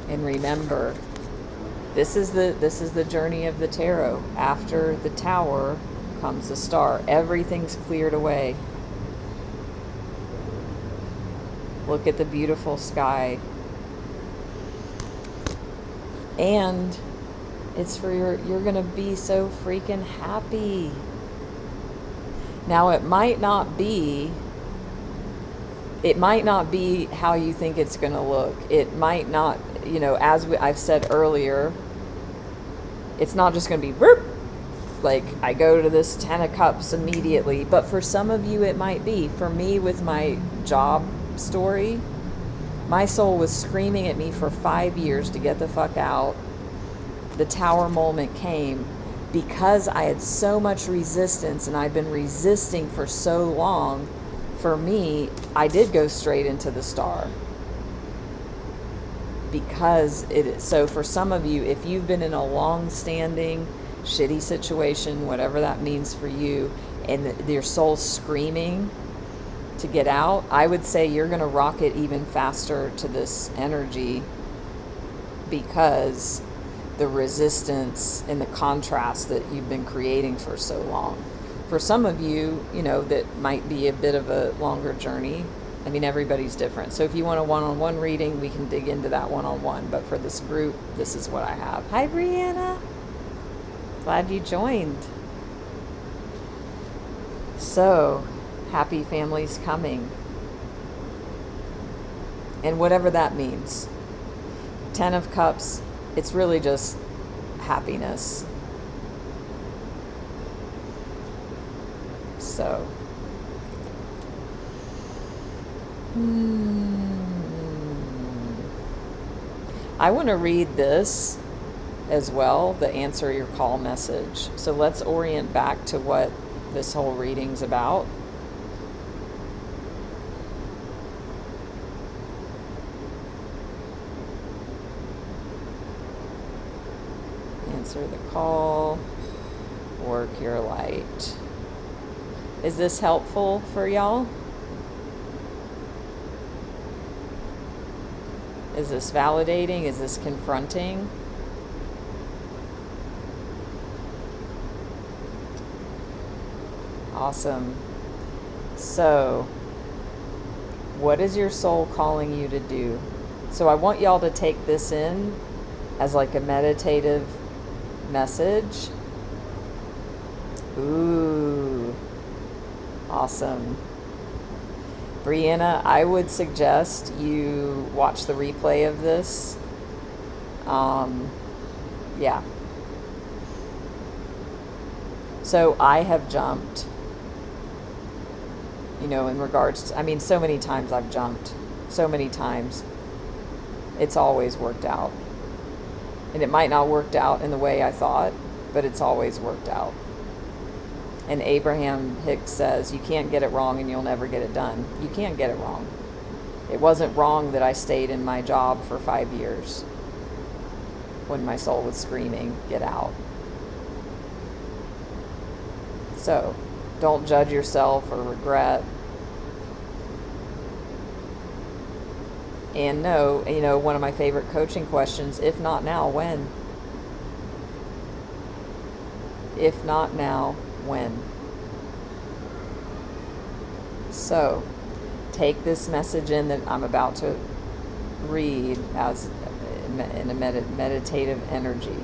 And remember, this is the journey of the tarot. After the tower comes the star. Everything's cleared away. Look at the beautiful sky. And it's for you're going to be so freaking happy. Now it might not be how you think it's going to look. It might not, you know, as I've said earlier, it's not just going to be whoop, like I go to this 10 of cups immediately. But for some of you it might be. For me, with my job story, my soul was screaming at me for 5 years to get the fuck out. The tower moment came because I had so much resistance, and I'd been resisting for so long. For me, I did go straight into the star. Because so for some of you, if you've been in a long-standing shitty situation, whatever that means for you, and your soul's screaming to get out, I would say you're going to rocket even faster to this energy, because the resistance and the contrast that you've been creating for so long. For some of you, you know, that might be a bit of a longer journey. I mean, everybody's different. So if you want a one-on-one reading, we can dig into that one-on-one. But for this group, this is what I have. Hi, Brianna. Glad you joined. So, happy families coming. And whatever that means. 10 of Cups, it's really just happiness. So, I want to read this as well, the answer your call message. So let's orient back to what this whole reading's about. Answer the call, work your light. Is this helpful for y'all? Is this validating? Is this confronting? Awesome. So, what is your soul calling you to do? So I want y'all to take this in as like a meditative message. Ooh, awesome. Brianna, I would suggest you watch the replay of this. Yeah. So I have jumped, you know, in regards to, I mean, so many times I've jumped, so many times. It's always worked out. And it might not worked out in the way I thought, but it's always worked out. And Abraham Hicks says, you can't get it wrong and you'll never get it done. You can't get it wrong. It wasn't wrong that I stayed in my job for 5 years when my soul was screaming, get out. So Don't judge yourself or regret. And no, one of my favorite coaching questions, if not now, when? If not now, when? So, take this message in that I'm about to read as in a meditative energy.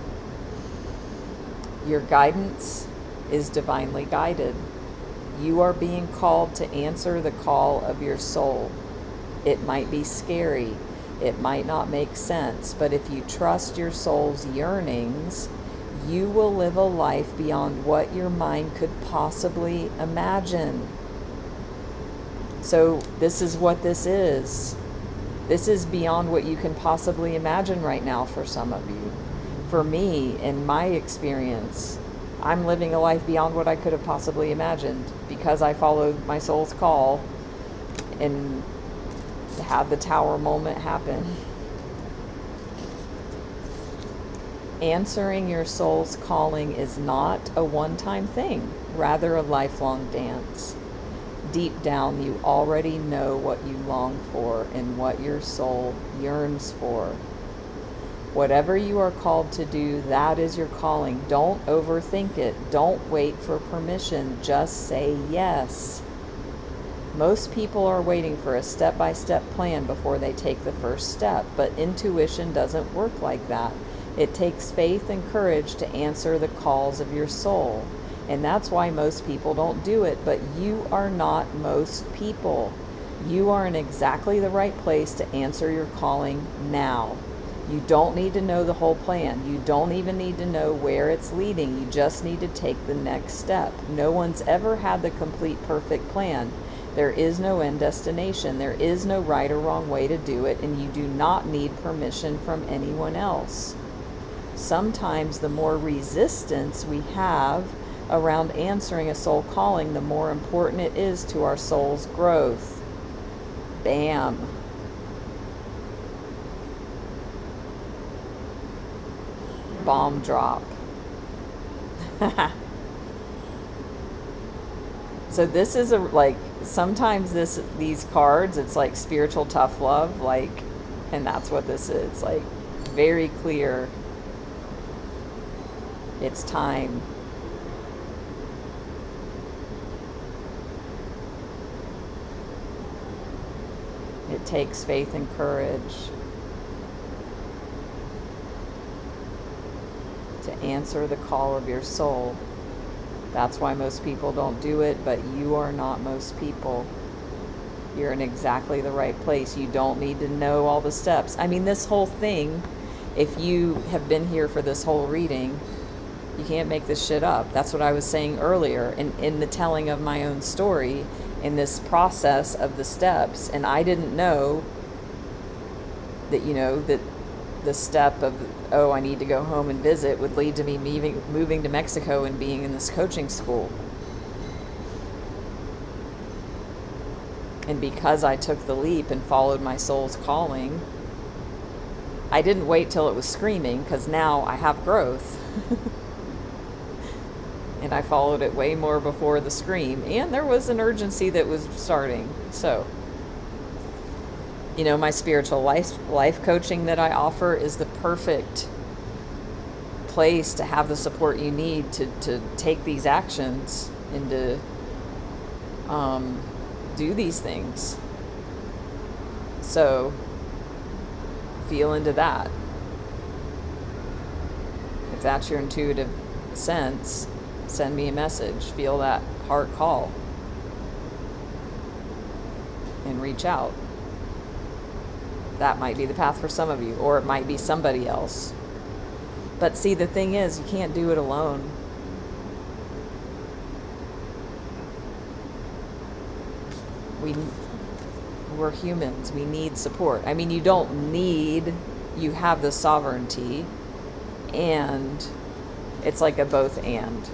Your guidance is divinely guided. You are being called to answer the call of your soul. It might be scary. It might not make sense, but if you trust your soul's yearnings, you will live a life beyond what your mind could possibly imagine. So this is what this is. This is beyond what you can possibly imagine right now for some of you. For me, in my experience, I'm living a life beyond what I could have possibly imagined because I followed my soul's call and had the tower moment happen. Answering your soul's calling is not a one-time thing, rather a lifelong dance. Deep down, you already know what you long for and what your soul yearns for. Whatever you are called to do, that is your calling. Don't overthink it. Don't wait for permission. Just say yes. Most people are waiting for a step-by-step plan before they take the first step, but intuition doesn't work like that. It takes faith and courage to answer the calls of your soul. And that's why most people don't do it, but you are not most people. You are in exactly the right place to answer your calling now. You don't need to know the whole plan. You don't even need to know where it's leading. You just need to take the next step. No one's ever had the complete perfect plan. There is no end destination. There is no right or wrong way to do it, and you do not need permission from anyone else. Sometimes the more resistance we have around answering a soul calling, the more important it is to our soul's growth. Bam. Bomb drop. So this is sometimes these cards, it's like spiritual tough love, and that's what this is. Like, very clear. It's time. It takes faith and courage to answer the call of your soul. That's why most people don't do it, but you are not most people. You're in exactly the right place. You don't need to know all the steps. I mean, this whole thing, if you have been here for this whole reading, you can't make this shit up. That's what I was saying earlier in the telling of my own story, in this process of the steps. And I didn't know that, that the step of, I need to go home and visit would lead to me moving to Mexico and being in this coaching school. And because I took the leap and followed my soul's calling, I didn't wait till it was screaming, because now I have growth. And I followed it way more before the scream. And there was an urgency that was starting. So, my spiritual life coaching that I offer is the perfect place to have the support you need to take these actions and to do these things. So, feel into that. If that's your intuitive sense, send me a message. Feel that heart call and reach out. That might be the path for some of you, or it might be somebody else. But see, the thing is, you can't do it alone. We're humans. We need support. I mean, you have the sovereignty, and it's like a both and.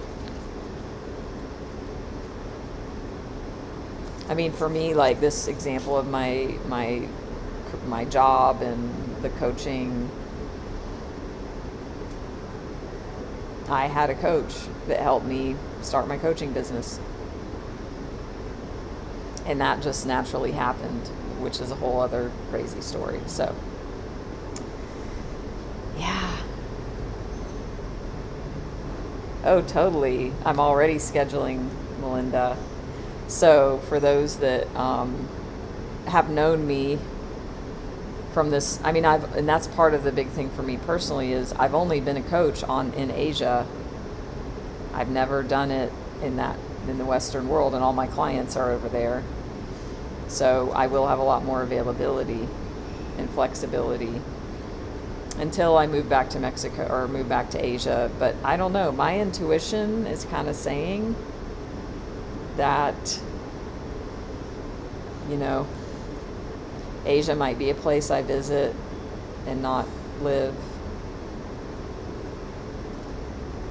I mean, for me, like this example of my job and the coaching, I had a coach that helped me start my coaching business. And that just naturally happened, which is a whole other crazy story. So, yeah. Oh, totally. I'm already scheduling Melinda. So for those that have known me from this, I mean, and that's part of the big thing for me personally is I've only been a coach in Asia. I've never done it in the Western world, and all my clients are over there. So I will have a lot more availability and flexibility until I move back to Mexico or move back to Asia. But I don't know. My intuition is kind of saying that, Asia might be a place I visit and not live.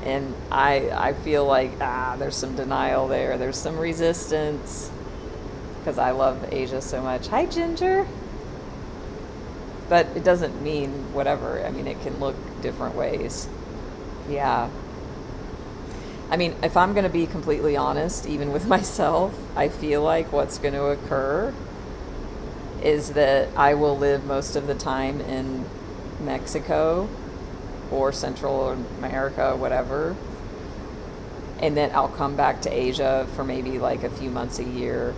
And I feel like, there's some denial there. There's some resistance because I love Asia so much. Hi, Ginger. But it doesn't mean whatever. I mean, it can look different ways. Yeah. I mean, if I'm going to be completely honest, even with myself, I feel like what's going to occur is that I will live most of the time in Mexico or Central America, whatever. And then I'll come back to Asia for maybe like a few months a year.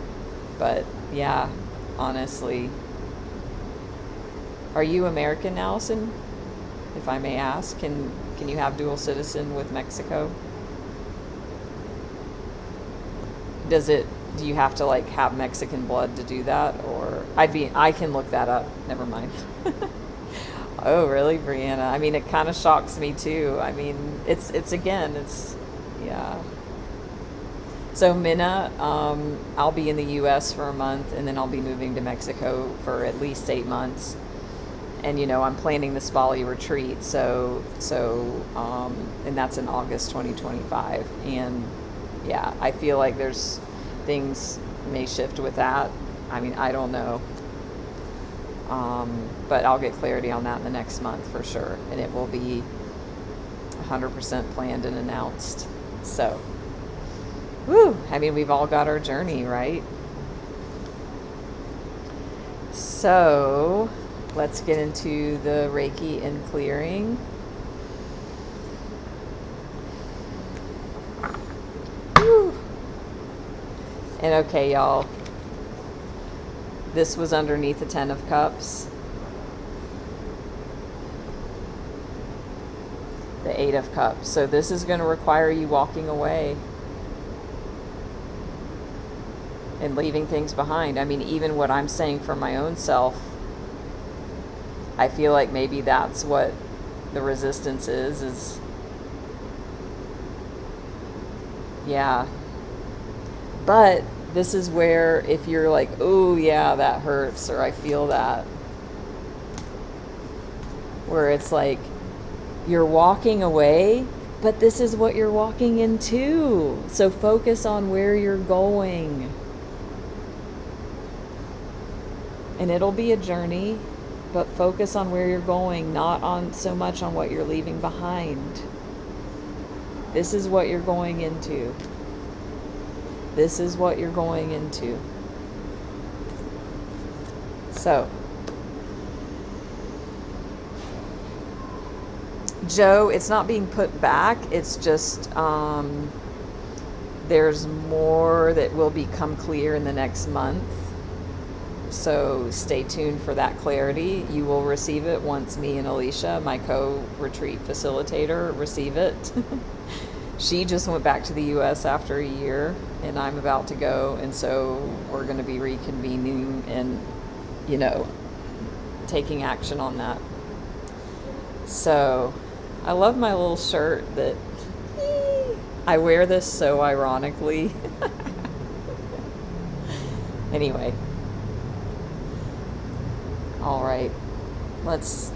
But yeah, honestly. Are you American, Allison? If I may ask, can you have dual citizen with Mexico? Do you have to like have Mexican blood to do that? Or I can look that up. Never mind. Oh, really, Brianna? I mean, it kind of shocks me too. I mean, it's yeah. So Minna, I'll be in the U.S. for a month, and then I'll be moving to Mexico for at least 8 months. And I'm planning this Bali retreat, so and that's in August 2025. And yeah, I feel like there's things may shift with that. I mean, I don't know. But I'll get clarity on that in the next month for sure. And it will be 100% planned and announced. So, woo! I mean, we've all got our journey, right? So, let's get into the Reiki and clearing. Woo! And okay, y'all. This was underneath the 10 of Cups. The 8 of Cups. So this is going to require you walking away and leaving things behind. I mean, even what I'm saying for my own self, I feel like maybe that's what the resistance is yeah. But this is where if you're like, oh yeah, that hurts, or I feel that, where it's like you're walking away, but this is what you're walking into. So focus on where you're going. And it'll be a journey, but focus on where you're going, not on so much on what you're leaving behind. This is what you're going into. This is what you're going into. So, Joe, it's not being put back. It's just there's more that will become clear in the next month. So stay tuned for that clarity. You will receive it once me and Alicia, my co-retreat facilitator, receive it. She just went back to the U.S. after a year, and I'm about to go, and so we're going to be reconvening and, taking action on that. So I love my little shirt that I wear this so ironically. Anyway. All right. Let's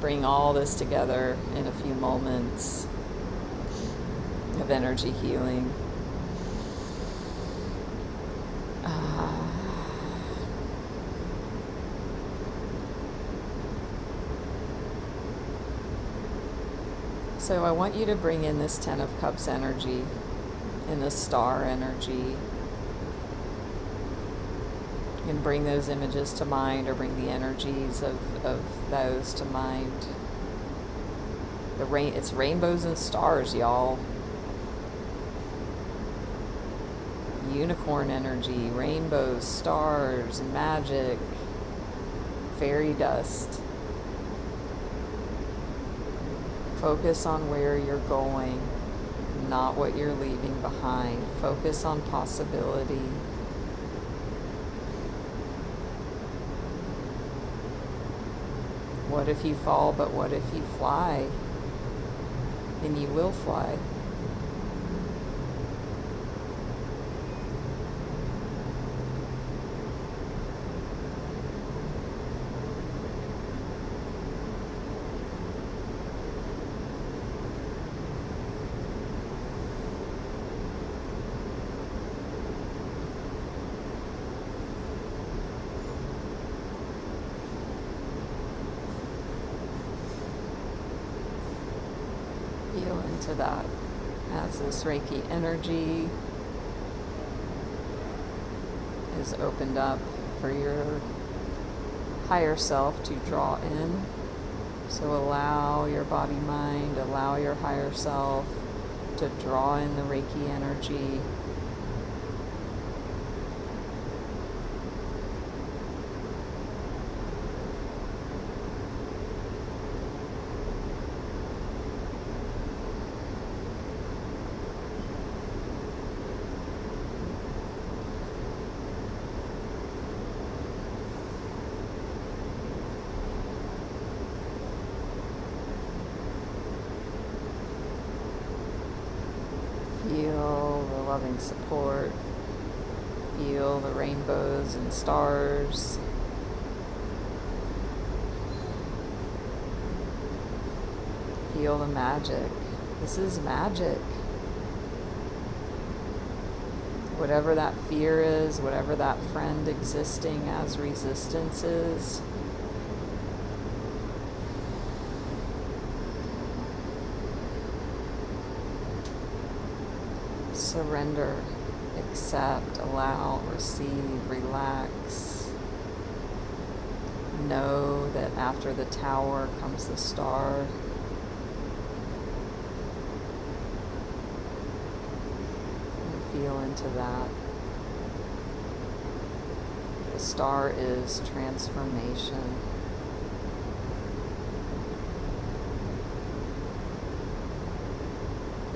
bring all this together in a few moments of energy healing. So I want you to bring in this 10 of Cups energy and this star energy. And bring those images to mind, or bring the energies of those to mind. It's rainbows and stars, y'all. Unicorn energy, rainbows, stars, magic, fairy dust. Focus on where you're going, not what you're leaving behind. Focus on possibility. What if you fall, but what if you fly? And you will fly. Feel into that as this Reiki energy is opened up for your higher self to draw in. So allow your body, mind, allow your higher self to draw in the Reiki energy. Feel the loving support. Feel the rainbows and stars. Feel the magic. This is magic. Whatever that fear is, whatever that friend existing as resistance is, surrender, accept, allow, receive, relax. Know that after the tower comes the star. And feel into that. The star is transformation.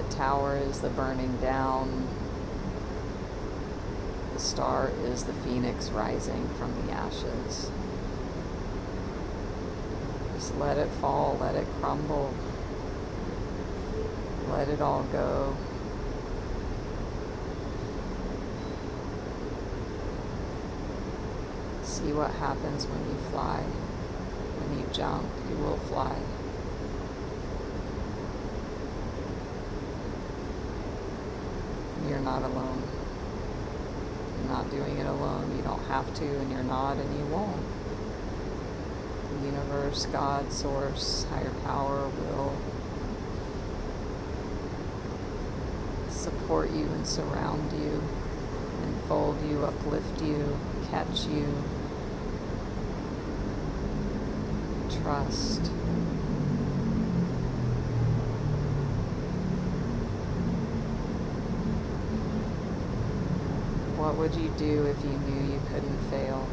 Tower is the burning down. The star is the phoenix rising from the ashes. Just let it fall, let it crumble. Let it all go. See what happens when you fly. When you jump, you will fly. You're not alone. You're not doing it alone. You don't have to, and you're not, and you won't. The universe, God, source, higher power will support you and surround you, enfold you, uplift you, catch you. Trust. What would you do if you knew you couldn't fail?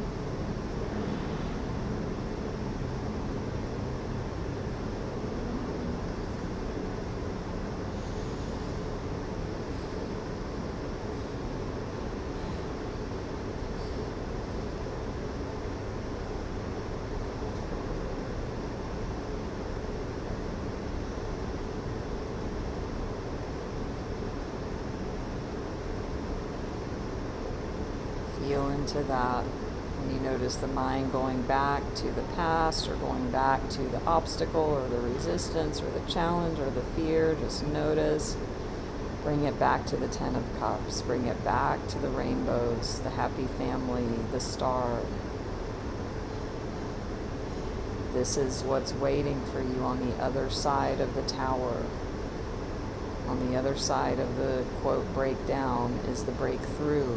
Feel into that. When you notice the mind going back to the past, or going back to the obstacle or the resistance or the challenge or the fear, just notice. Bring it back to the 10 of Cups. Bring it back to the rainbows, the happy family, the star. This is what's waiting for you on the other side of the tower. On the other side of the, quote, breakdown is the breakthrough.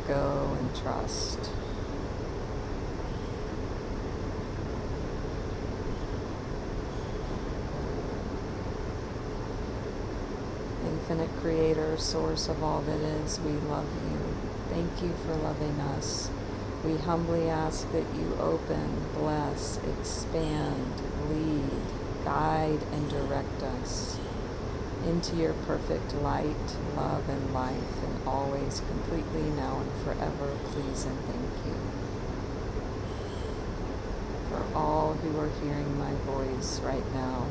go and trust. Infinite Creator, source of all that is, we love you. Thank you for loving us. We humbly ask that you open, bless, expand, lead, guide, and direct us into your perfect light, love, and life, and always, completely, now and forever. Please and thank you. For all who are hearing my voice right now,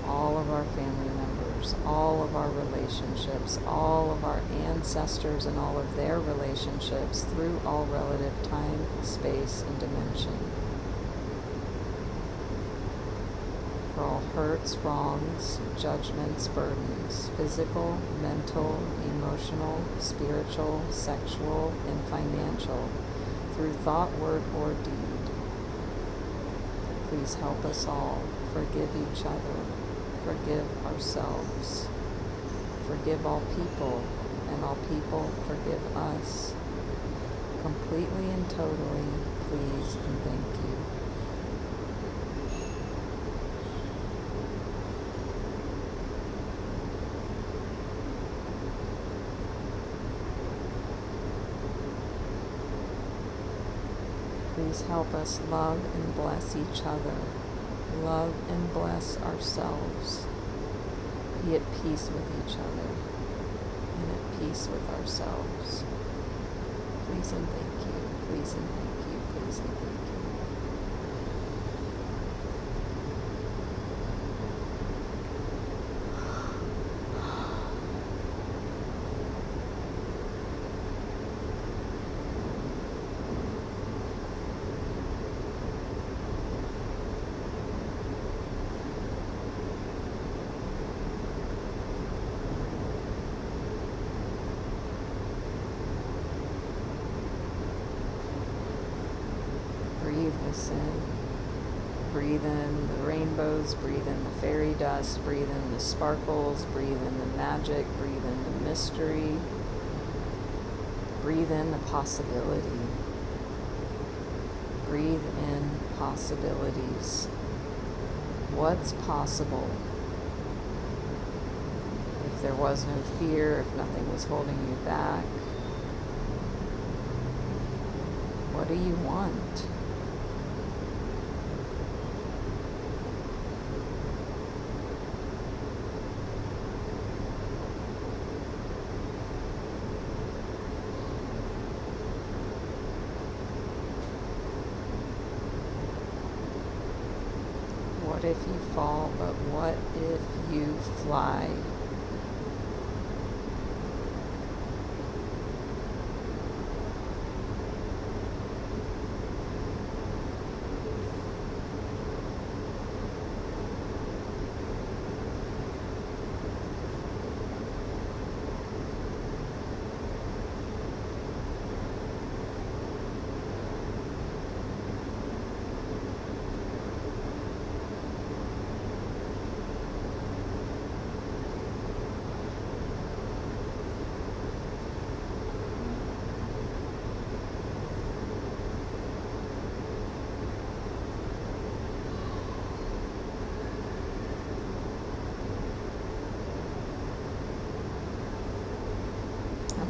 all of our family members, all of our relationships, all of our ancestors and all of their relationships through all relative time, space, and dimension. For all hurts, wrongs, judgments, burdens, physical, mental, emotional, spiritual, sexual, and financial, through thought, word, or deed. Please help us all forgive each other. Forgive ourselves. Forgive all people, and all people forgive us. Completely and totally, please and thank you. Please help us love and bless each other. Love and bless ourselves. Be at peace with each other and at peace with ourselves. Please and thank you. Please and thank you. Please and thank you. Breathe this in. Breathe in the rainbows, breathe in the fairy dust, breathe in the sparkles, breathe in the magic, breathe in the mystery, breathe in the possibility. Breathe in possibilities. What's possible? If there was no fear, if nothing was holding you back, what do you want? What if you fall, but what if you fly?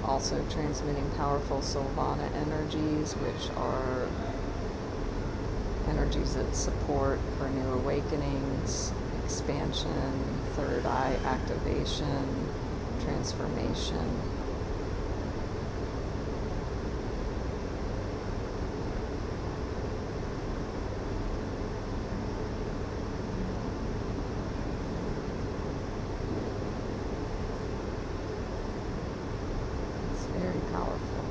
Also transmitting powerful Solvana energies, which are energies that support for new awakenings, expansion, third eye activation, transformation. Very powerful.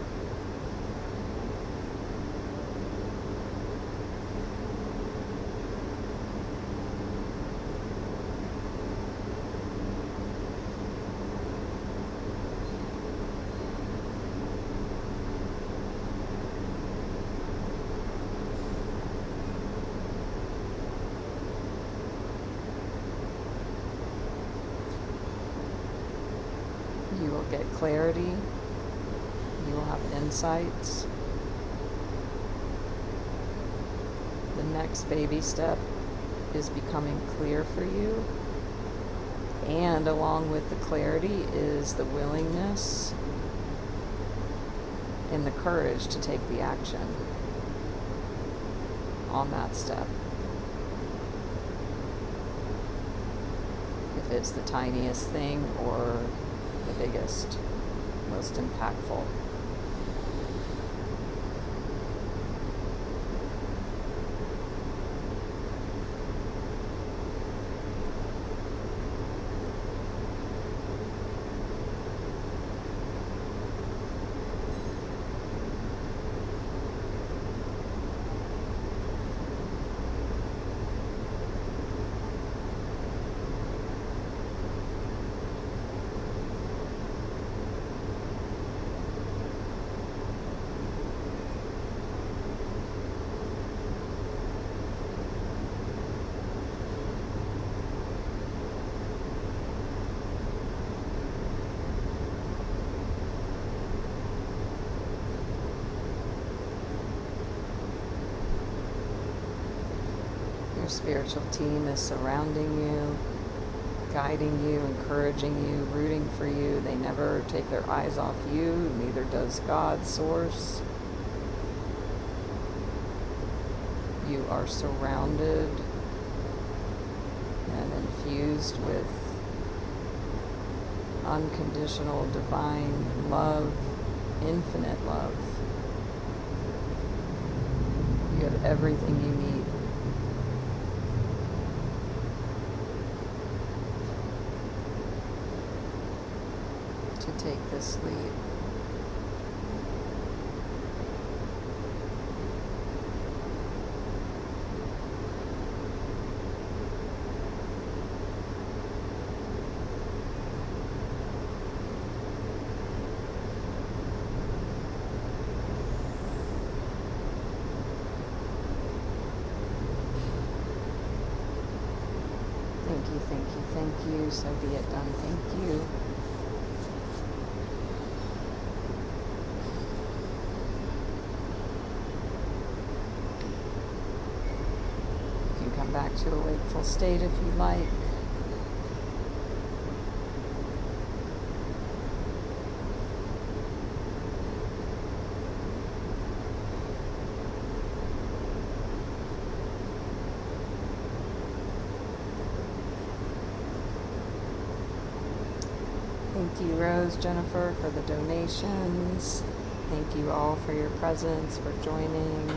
You will get clarity. You will have insights. The next baby step is becoming clear for you. And along with the clarity is the willingness and the courage to take the action on that step. If it's the tiniest thing or the biggest, most impactful. Your spiritual team is surrounding you, guiding you, encouraging you, rooting for you. They never take their eyes off you, neither does God, Source. You are surrounded and infused with unconditional divine love, infinite love. You have everything you need. To take this leap. Thank you, thank you, thank you. So be it done. Thank you. Come back to a wakeful state if you like. Thank you, Rose, Jennifer, for the donations. Thank you all for your presence, for joining.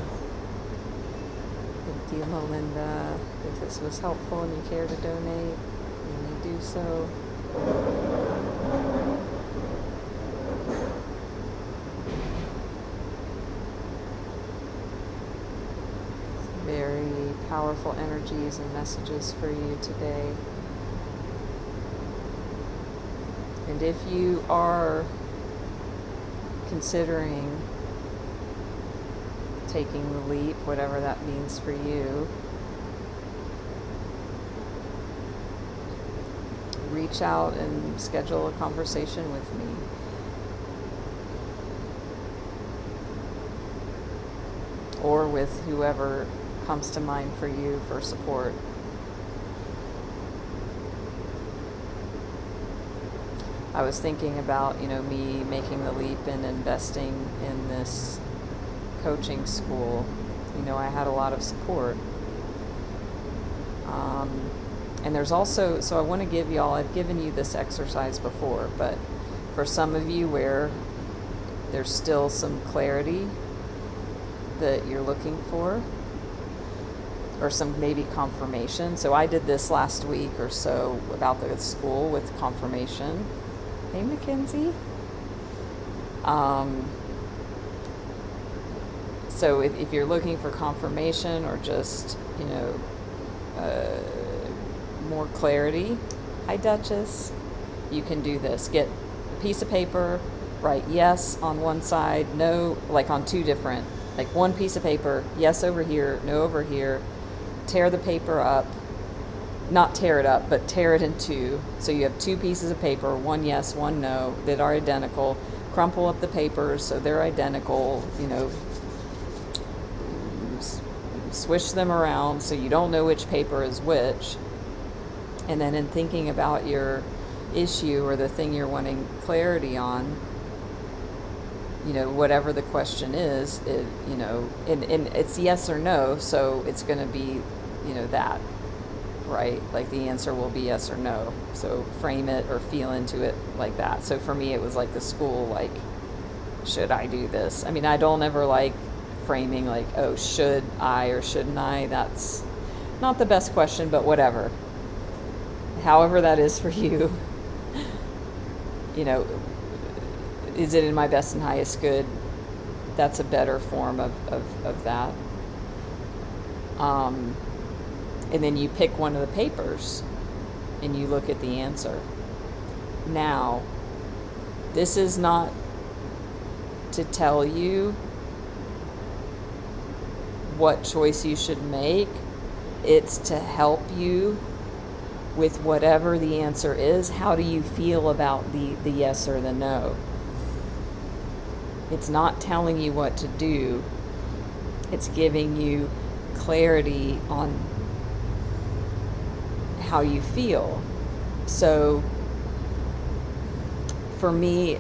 Thank you, Melinda. If this was helpful and you care to donate, you may do so. Very powerful energies and messages for you today. And if you are considering taking the leap, whatever that means for you, reach out and schedule a conversation with me. Or with whoever comes to mind for you for support. I was thinking about, me making the leap and investing in this coaching school. I had a lot of support. And there's also, so I want to give y'all, I've given you this exercise before, but for some of you where there's still some clarity that you're looking for, or some maybe confirmation. So I did this last week or so about the school with confirmation. Hey, Mackenzie. So if you're looking for confirmation or just, more clarity, hi, Duchess, you can do this. Get a piece of paper, write yes on one side, no, like on two different, like one piece of paper, yes over here, no over here. Tear the paper up, not tear it up, but tear it in two. So you have two pieces of paper, one yes, one no, that are identical. crumple up the papers so they're identical, swish them around so you don't know which paper is which. And then in thinking about your issue or the thing you're wanting clarity on, whatever the question is, and it's yes or no, so it's going to be, that, right? Like the answer will be yes or no. So frame it or feel into it like that. So for me, it was like the school, like, should I do this? I mean, I don't ever like framing like, oh, should I or shouldn't I? That's not the best question, but whatever. However that is for you, is it in my best and highest good? That's a better form of that. And then you pick one of the papers and you look at the answer. Now, this is not to tell you what choice you should make. It's to help you with whatever the answer is. How do you feel about the yes or the no? It's not telling you what to do. It's giving you clarity on how you feel. So for me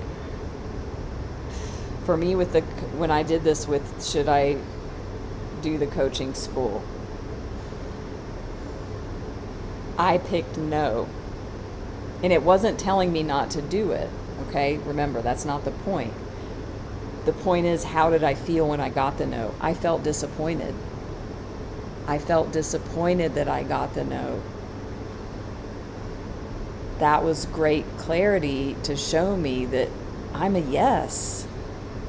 when I did this with, should I do the coaching school, I picked no. And it wasn't telling me not to do it, okay? Remember, that's not the point. The point is, how did I feel when I got the no? I felt disappointed. I felt disappointed that I got the no. That was great clarity to show me that I'm a yes.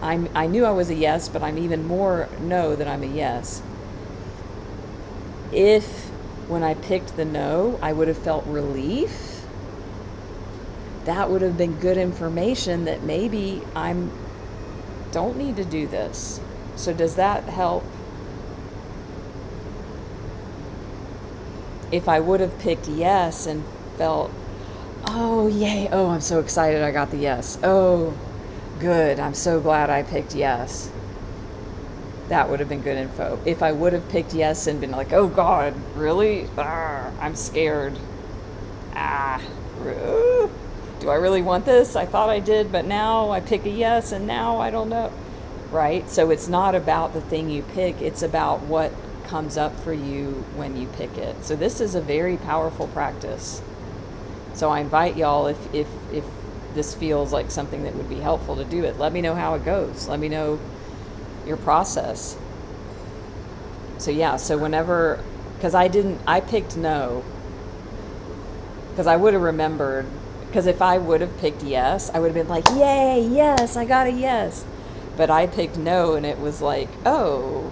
I knew I was a yes, but I'm even more no that I'm a yes. If when I picked the no, I would have felt relief, that would have been good information that maybe don't need to do this. So does that help? If I would have picked yes and felt, oh yay, oh I'm so excited I got the yes, oh good, I'm so glad I picked yes, that would have been good info. If I would have picked yes and been like, oh God, really? I'm scared. Do I really want this? I thought I did, but now I pick a yes and now I don't know. Right? So it's not about the thing you pick, it's about what comes up for you when you pick it. So this is a very powerful practice. So I invite y'all, if this feels like something that would be helpful to do it, let me know how it goes. Let me know your process. So yeah, so whenever, because I picked no, because I would have remembered, because if I would have picked yes, I would have been like, yay, yes, I got a yes. But I picked no, and it was like, oh,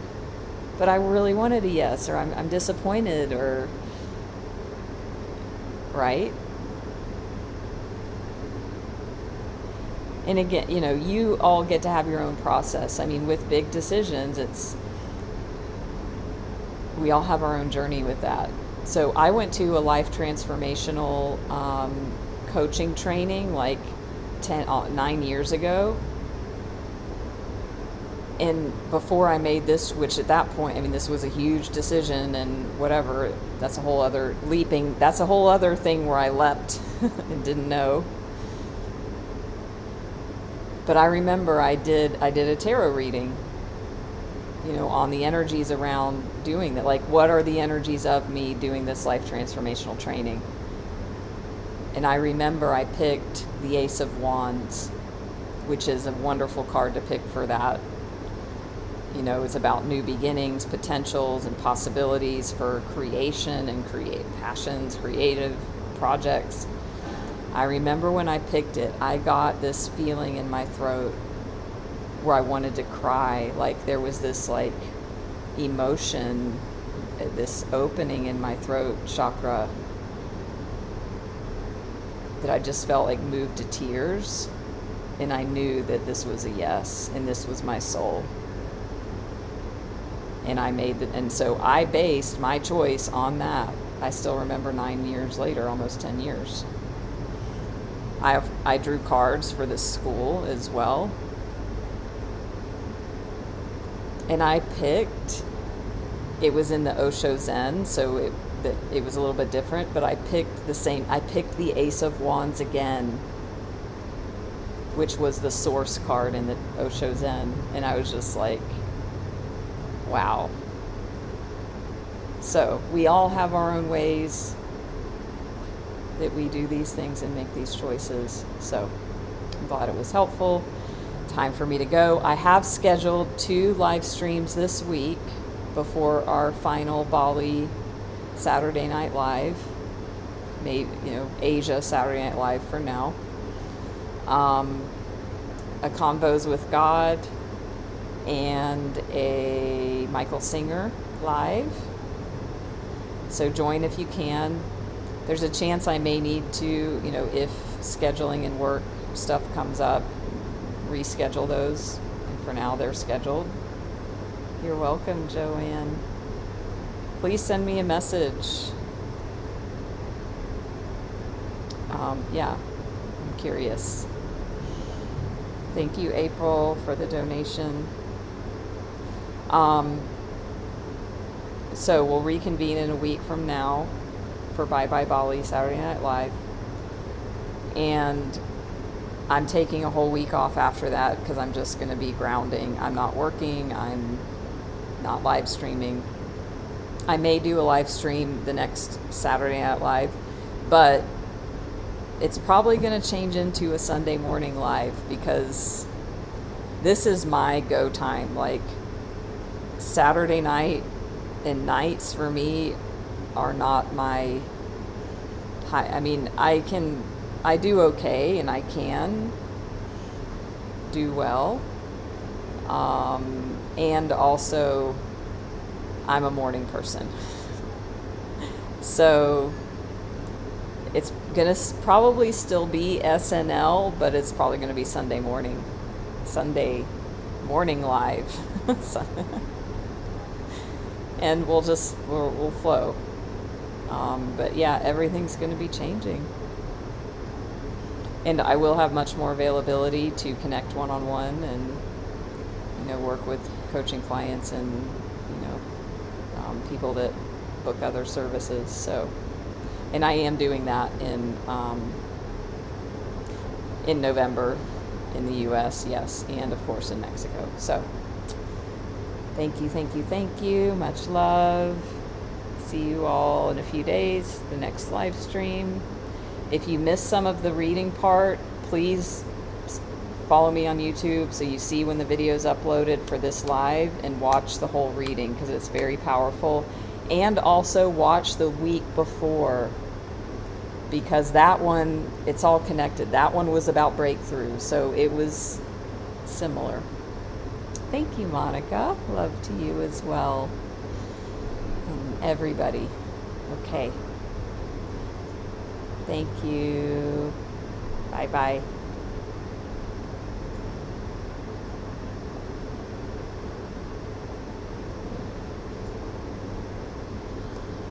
but I really wanted a yes, or I'm disappointed, or, right? And again, you all get to have your own process. I mean, with big decisions, we all have our own journey with that. So I went to a life transformational coaching training like 9 years ago. And before I made this, which at that point, I mean, this was a huge decision and whatever, that's a whole other thing where I leapt and didn't know. But I remember I did a tarot reading, on the energies around doing that. Like, what are the energies of me doing this life transformational training? And I remember I picked the Ace of Wands, which is a wonderful card to pick for that. It's about new beginnings, potentials, and possibilities for creation and passions, creative projects. I remember when I picked it, I got this feeling in my throat where I wanted to cry. Like there was this like emotion, this opening in my throat chakra that I just felt like moved to tears. And I knew that this was a yes, and this was my soul. And and so I based my choice on that. I still remember 9 years later, almost 10 years. I drew cards for this school as well. And I picked, it was in the Osho Zen, so it was a little bit different, but I picked the Ace of Wands again, which was the source card in the Osho Zen. And I was just like, wow. So we all have our own ways that we do these things and make these choices. So I'm glad it was helpful. Time for me to go. I have scheduled 2 live streams this week before our final Bali Saturday Night Live. Maybe, Asia Saturday Night Live for now. A Convos with God and a Michael Singer live. So join if you can. There's a chance I may need to, if scheduling and work stuff comes up, reschedule those. And for now, they're scheduled. You're welcome, Joanne. Please send me a message. Yeah, I'm curious. Thank you, April, for the donation. So we'll reconvene in a week from now for Bye Bye Bali Saturday Night Live. And I'm taking a whole week off after that because I'm just going to be grounding. I'm not working. I'm not live streaming. I may do a live stream the next Saturday Night Live, but it's probably going to change into a Sunday morning live because this is my go time. Like Saturday night and nights for me are not my high. I mean, I do okay and I can do well. And also I'm a morning person. So it's going to probably still be SNL, but it's probably going to be Sunday morning live. And we'll flow. But yeah, everything's going to be changing. And I will have much more availability to connect one-on-one and, work with coaching clients and, people that book other services. So, and I am doing that in November in the US, yes, and of course in Mexico. So thank you. Much love. See you all in a few days, the next live stream. If you missed some of the reading part, please follow me on YouTube so you see when the video is uploaded for this live and watch the whole reading because it's very powerful. And also watch the week before because that one, it's all connected. That one was about breakthrough, so it was similar. Thank you, Monica. Love to you as well. And everybody. Okay. Thank you. Bye-bye.